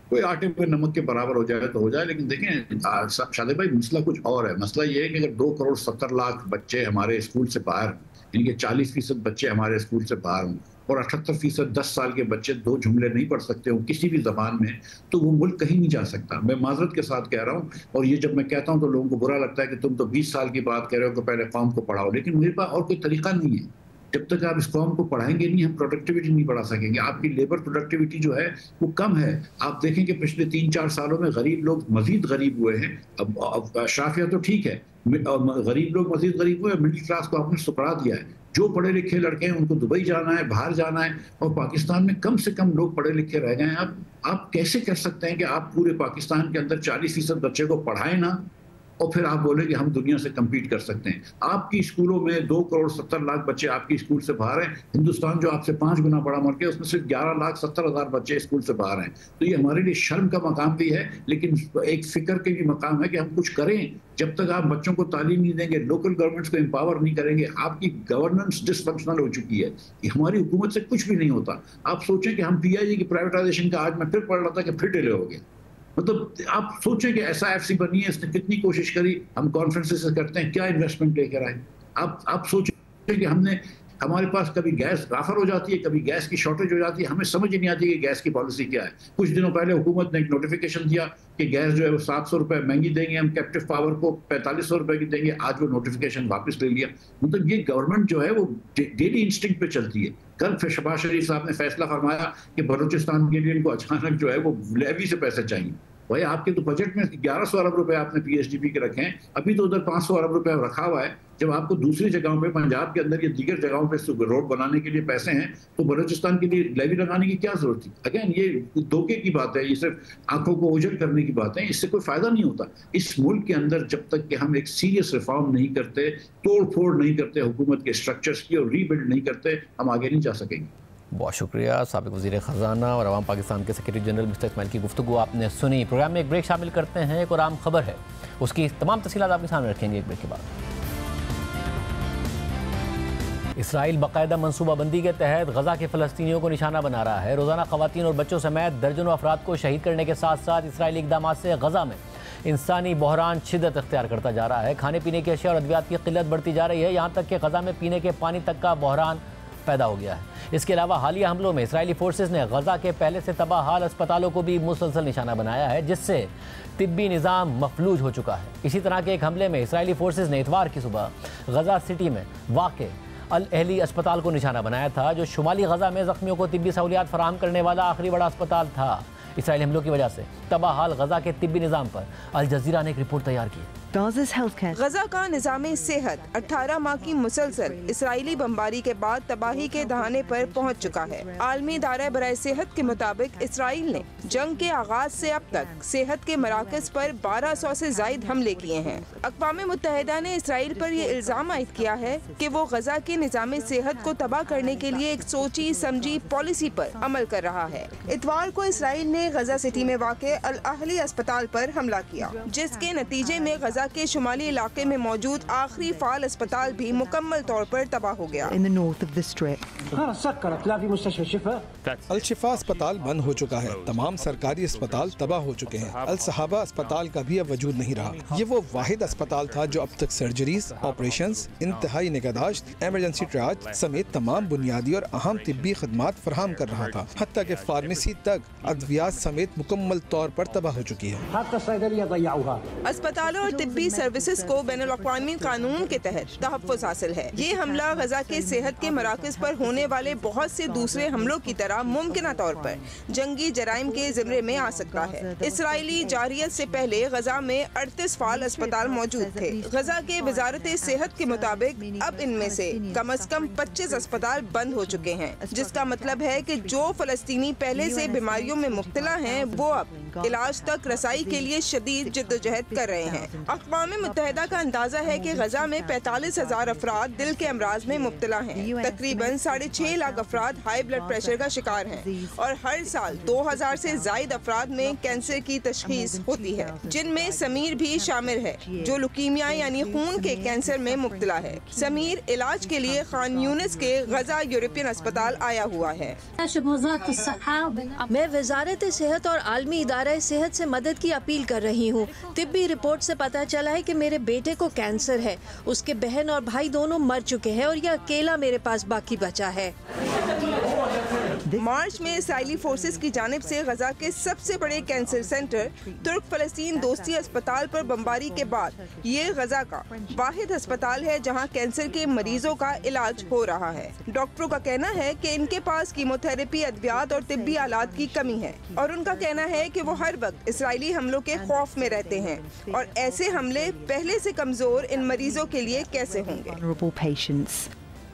कोई आटे पे नमक के बराबर हो जाए तो हो जाए, लेकिन देखें शादिक भाई, मसला कुछ और है। मसला ये है कि अगर 2 करोड़ 70 लाख बच्चे हमारे स्कूल से बाहर, इनके 40% बच्चे हमारे स्कूल से बाहर हों और 78% 10 साल के बच्चे 2 जुमले नहीं पढ़ सकते हो किसी भी जबान में, तो वो मुल्क कहीं नहीं जा सकता। मैं माजरत के साथ कह रहा हूँ, और ये जब मैं कहता हूँ तो लोगों को बुरा लगता है कि तुम तो 20 साल की बात कह रहे हो कि पहले कौम को पढ़ाओ, लेकिन मेरे पास और कोई तरीका नहीं है। जब तक आप इस कौम को पढ़ाएंगे नहीं, हम प्रोडक्टिविटी नहीं बढ़ा सकेंगे। आपकी लेबर प्रोडक्टिविटी जो है वो कम है। आप देखें कि पिछले 3-4 सालों में गरीब लोग मजीद गरीब हुए हैं। अब शाफिया तो ठीक है, गरीब लोग मजीद गरीब हुए, मिडिल क्लास को आपने सुकड़ा दिया है। जो पढ़े लिखे लड़के हैं उनको दुबई जाना है, बाहर जाना है, और पाकिस्तान में कम से कम लोग पढ़े लिखे रह गए हैं। आप कैसे कर सकते हैं कि आप पूरे पाकिस्तान के अंदर 40% बच्चे को पढ़ाएं ना, और फिर आप बोले कि हम दुनिया से compete कर सकते हैं? आपकी स्कूलों में 2 करोड़ 70 लाख बच्चे आपकी स्कूल से बाहर हैं। हिंदुस्तान जो आपसे 5 गुना बड़ा मुल्क है, उसमें सिर्फ 11,70,000 बच्चे स्कूल से बाहर हैं। तो ये हमारे लिए शर्म का मकाम भी है, लेकिन एक फिक्र के भी मकाम है कि हम कुछ करें। जब तक आप बच्चों को तालीम नहीं देंगे, लोकल गवर्नमेंट्स को एम्पावर नहीं करेंगे, आपकी गवर्नेंस डिसफंक्शनल हो चुकी है। हमारी हुकूमत से कुछ भी नहीं होता। आप सोचें कि हम PIG की प्राइवेटाइजेशन का, आज मैं फिर पढ़ रहा था कि फिर डिले हो गया। मतलब आप सोचें कि SIFC बनी है, इसने कितनी कोशिश करी, हम कॉन्फ्रेंसेस करते हैं, क्या इन्वेस्टमेंट लेकर आए। आप सोचें कि हमने हमारे पास कभी गैस राफर हो जाती है, कभी गैस की शॉर्टेज हो जाती है, हमें समझ ही नहीं आती कि गैस की पॉलिसी क्या है। कुछ दिनों पहले हुकूमत ने एक नोटिफिकेशन दिया कि गैस जो है वो 700 रुपये महंगी देंगे, हम कैप्टिव पावर को 4500 रुपये की देंगे। आज वो नोटिफिकेशन वापस ले लिया। मतलब ये गवर्नमेंट जो है वो डेली इंस्टिंक्ट पे चलती है। कल शहबाज शरीफ साहब ने फैसला फरमाया कि बलूचिस्तान के लिए इनको अचानक जो है वो लेवी से पैसे चाहिए। भाई आपके तो बजट में 1100 अरब रुपए आपने पीएचडीपी के रखे हैं, अभी तो उधर 500 अरब रुपए रखा हुआ है। जब आपको दूसरी जगहों पे, पंजाब के अंदर या दीगर जगहों पे रोड बनाने के लिए पैसे हैं, तो बलूचिस्तान के लिए लेवी लगाने की क्या जरूरत थी? अगेन ये धोखे की बात है, ये सिर्फ आंखों को उजल करने की बात है, इससे कोई फायदा नहीं होता। इस मुल्क के अंदर जब तक कि हम एक सीरियस रिफॉर्म नहीं करते, तोड़ फोड़ नहीं करते हुकूमत के स्ट्रक्चर्स की और रीबिल्ड नहीं करते, हम आगे नहीं जा सकेंगे। बहुत शुक्रिया। साबिक वज़ीर ख़जाना और अवाम पाकिस्तान के सेक्रेटरी जनरल मिस्टर इस्माइल की गुफ्तगू आपने सुनी। प्रोग्राम में एक ब्रेक शामिल करते हैं। एक और आम खबर है, उसकी तमाम तफसीलात आपके सामने रखेंगे एक ब्रेक के बाद। इसराइल बाकायदा मनसूबाबंदी के तहत गजा के फ़लस्तीनियों को निशाना बना रहा है। रोज़ाना ख़वातीन और बच्चों समेत दर्जनों अफराद को शहीद करने के साथ साथ इसराइली इक़दाम से गजा में इंसानी बहरान शिद्दत अख्तियार करता जा रहा है। खाने पीने की अशिया और अद्वियात की किल्लत बढ़ती जा रही है, यहाँ तक कि गजा में पीने के पानी तक का बहरान पैदा हो गया है। इसके अलावा हालिया हमलों में इसराइली फोर्सेस ने गजा के पहले से तबाह हाल अस्पतालों को भी मुसलसल निशाना बनाया है, जिससे तिब्बी निज़ाम मफलूज हो चुका है। इसी तरह के एक हमले में इसराइली फोर्सेस ने इतवार की सुबह गजा सिटी में वाक़े अल अहली अस्पताल को निशाना बनाया था, जो शुमाली गजा में ज़ख्मियों को तिब्बी सहूलियात फराहम करने वाला आखिरी बड़ा अस्पताल था। इसराइली हमलों की वजह से तबाह हाल गजा के तिब्बी निज़ाम पर अल जज़ीरा ने एक रिपोर्ट तैयार की। गजा का निज़ाम सेहत 18 माह की मुसलसल इसराइली बमबारी के बाद तबाही के दहाने पर पहुंच चुका है। आलमी इदारा बराए सेहत के मुताबिक इसराइल ने जंग के आगाज से अब तक सेहत के मराकज पर 1200 से जायद हमले किए हैं। अक़वाम मुत्तहिदा ने इसराइल पर यह इल्ज़ाम आयद किया है कि वो गजा के निज़ाम सेहत को तबाह करने के लिए एक सोची समझी पॉलिसी पर अमल कर रहा है। इतवार को इसराइल ने गजा सिटी में वाक़े अल अहली अस्पताल पर हमला किया, जिसके नतीजे में गजा के शुमाली इलाके में मौजूद आखिरी फाल अस्पताल भी मुकम्मल तौर पर तबाह हो गया। अल शिफा अस्पताल बंद हो चुका है, तमाम सरकारी अस्पताल तबाह हो चुके हैं। अल सहाबा अस्पताल का भी अब वजूद नहीं रहा। ये वो वाहिद अस्पताल था जो अब तक सर्जरीज, ऑपरेशंस, इंतहाई निगहदाश्त, इमरजेंसी ट्रियाज समेत तमाम बुनियादी और अहम तिब्बी खदमात फराहम कर रहा था। हत्ता के फार्मेसी तक अद्वियात समेत मुकम्मल तौर पर तबाह हो चुकी है। अस्पतालों और तिब्बी सर्विसेज को बैनुल अक़वामी कानून के तहत तहफ़्फ़ुज़ हासिल है। ये हमला गजा के सेहत के मराकज़ पर होने वाले बहुत से दूसरे हमलों की तरह मुमकिना तौर पर जंगी जराइम के ज़िम्मे में आ सकता है। इसराइली जारियत से पहले गजा में 38 फाल अस्पताल मौजूद थे। गजा के वजारत सेहत के मुताबिक अब इनमें से कम 25 अस्पताल बंद हो चुके हैं, जिसका मतलब है कि जो फ़लस्तीनी पहले से बीमारियों में मुब्तला हैं वो अब इलाज तक रसाई के लिए शदीद जद्दोजहद कर रहे हैं। अक़वाम मुत्तहिदा का अंदाजा है कि गजा में 45,000 अफराद दिल के अमराज में मुब्तला हैं। तकरीबन 6.5 लाख अफराद हाई ब्लड प्रेशर का शिकार हैं और हर साल 2000 से जायद अफराद में कैंसर की तशखीस होती है, जिनमें समीर भी शामिल है, जो लुकीमिया यानी खून के कैंसर में मुब्तला है। समीर इलाज के लिए खान यूनिस के गजा यूरोपियन अस्पताल आया हुआ है। मैं वजारत सेहत और आलमी इदारा सेहत से मदद की अपील कर रही हूँ। तिब्बी रिपोर्ट से पता चला है कि मेरे बेटे को कैंसर है। उसके बहन और भाई दोनों मर चुके हैं और यह अकेला मेरे पास बाकी बचा है। मार्च में इसराइली फोर्सेस की जानिब से गजा के सबसे बड़े कैंसर सेंटर तुर्क फलस्तीन दोस्ती अस्पताल पर बमबारी के बाद ये गजा का वाहिद अस्पताल है जहां कैंसर के मरीजों का इलाज हो रहा है। डॉक्टरों का कहना है कि इनके पास कीमोथेरेपी, अद्वियात और तिब्बी आलात की कमी है और उनका कहना है कि वो हर वक्त इसराइली हमलों के खौफ में रहते हैं और ऐसे हमले पहले से कमजोर इन मरीजों के लिए कैसे होंगे।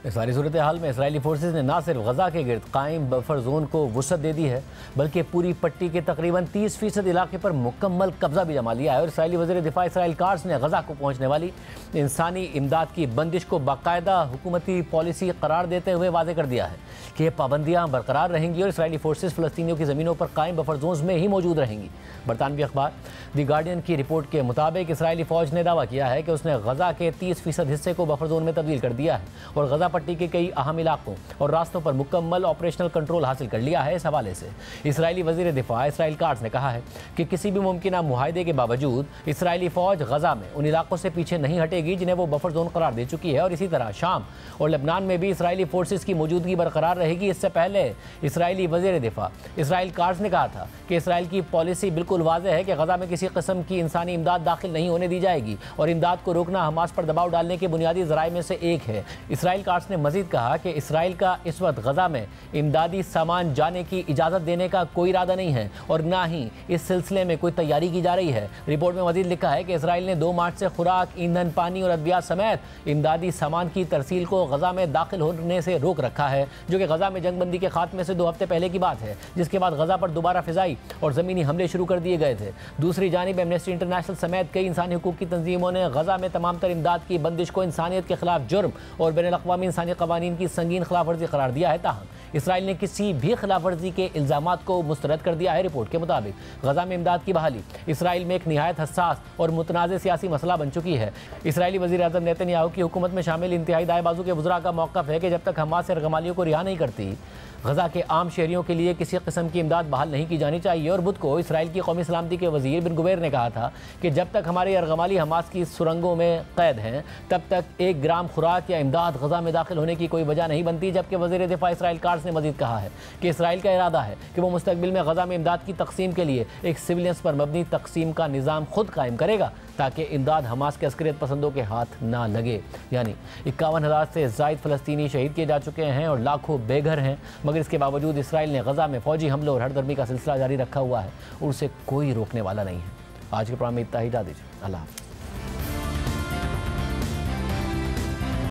इस सारी सूरत हाल में इसराइली फोर्सेस ने न सिर्फ गजा के गिर्द कायम बफर जोन को वुसअत दे दी है, बल्कि पूरी पट्टी के तकरीबन 30% इलाके पर मुकम्मल कब्जा भी जमा लिया है। और इसराइली वज़ीर दिफा इसराइल कार्स ने गजा को पहुँचने वाली इंसानी इमदाद की बंदिश को बाकायदा हुकूमती पॉलिसी करार देते हुए वाज़ेह कर दिया है कि ये पाबंदियाँ बरकरार रहेंगी और इसराइली फोर्सेस फ़लस्तीनियों की ज़मीनों पर कायम बफर जोन्स में ही मौजूद रहेंगी। बरतानवी अखबार दी गार्डियन की रिपोर्ट के मुताबिक इसराइली फ़ौज ने दावा किया है कि उसने गजा के 30% हिस्से को बफर जोन में तब्दील कर दिया है और गजा पट्टी के कई अहम इलाकों और रास्तों पर मुकम्मल ऑपरेशनल कंट्रोल हासिल कर लिया है। इस हवाले से इसराइली वजीर दिफा इसराइल काट्ज़ ने कहा है कि किसी भी मुमकिन मुआहदे के बावजूद इसराइली फौज गजा में उन इलाकों से पीछे नहीं हटेगी जिन्हें वो बफर जोन करार दे चुकी है, और इसी तरह शाम और लेबनान में भी इसराइली फोर्सेस की मौजूदगी बरकरार रहेगी। इससे पहले इसराइली वजीर दिफा इसराइल काट्ज़ ने कहा था कि इसराइल की पॉलिसी बिल्कुल वाज़ेह है कि गजा में किसी किस्म की इंसानी इमदाद दाखिल नहीं होने दी जाएगी और इमदाद को रोकना हमास पर दबाव डालने के बुनियादी ज़राए में से एक है। इसराइल काट्ज़ ने मजीद कहा कि इसराइल का इस वक्त गजा में इमदादी सामान जाने की इजाज़त देने का कोई इरादा नहीं है और ना ही इस सिलसिले में कोई तैयारी की जा रही है। रिपोर्ट में मजीद लिखा है कि इसराइल ने 2 मार्च से खुराक, ईंधन, पानी और अद्वियात समेत इमदादी सामान की तरसील को गजा में दाखिल होने से रोक रखा है, जो कि गजा में जंगबंदी के खात्मे से 2 हफ्ते पहले की बात है, जिसके बाद गजा पर दोबारा फिजाई और ज़मीनी हमले शुरू कर दिए गए थे। दूसरी जानिब एमनेस्टी इंटरनेशनल समेत कई इंसानी हुकूक की तंजीमों ने गजा में तमाम तर इमदाद की बंदिश को इंसानियत के खिलाफ जुर्म और बैनुल-अक़वामी इंसानी क़वानीन की संगीन खिलाफ वर्जी करार दिया है। ताहम इसराइल ने किसी भी खिलाफ वर्जी के इल्ज़ामात को मुस्तरद कर दिया है। रिपोर्ट के मुताबिक गजा में इमदाद की बहाली इसराइल में एक निहायत हसास और मुतनाज़ सियासी मसला बन चुकी है। इसराइली वज़ीर आज़म नेतन्याहू की हुकूमत में शामिल इंतहाई दाएं बाजू के वज़रा का मौक़िफ़ है कि जब तक हमास यरगमालियों को रिहा नहीं करती, गजा के आम शहरियों के लिए किसी किस्म की इमदाद बहाल नहीं की जानी चाहिए। और बुध को इसराइल की कौमी सलामती के वज़ीर बिन गुबैर ने कहा था कि जब तक हमारे यरगमाली हमास की सुरंगों में कैद हैं, तब तक 1 ग्राम खुराक या इमदाद गजा में दाखिल होने की कोई वजह नहीं बनती। जबकि वज़ीर दिफा इसराइल काट्ज़ ने मजीद कहा है कि इसराइल का इरादा है कि वो मुस्तकबिल में गजा में इमदाद की तकसीम के लिए एक सिविलियंस पर मबनी तकसीम का निज़ाम खुद कायम करेगा ताकि इमदाद हमास के अस्करियत पसंदों के हाथ ना लगे। यानी 51,000 से ज़ायद फ़लस्तीनी शहीद किए जा चुके हैं और लाखों बेघर हैं, मगर इसके बावजूद इसराइल ने गजा में फ़ौजी हमलों और हरदर्मी का सिलसिला जारी रखा हुआ है और उसे कोई रोकने वाला नहीं है। आज के प्रोग्राम में इतना ही, इजाज़त दीजिए। अल्लाह हाफ़िज़।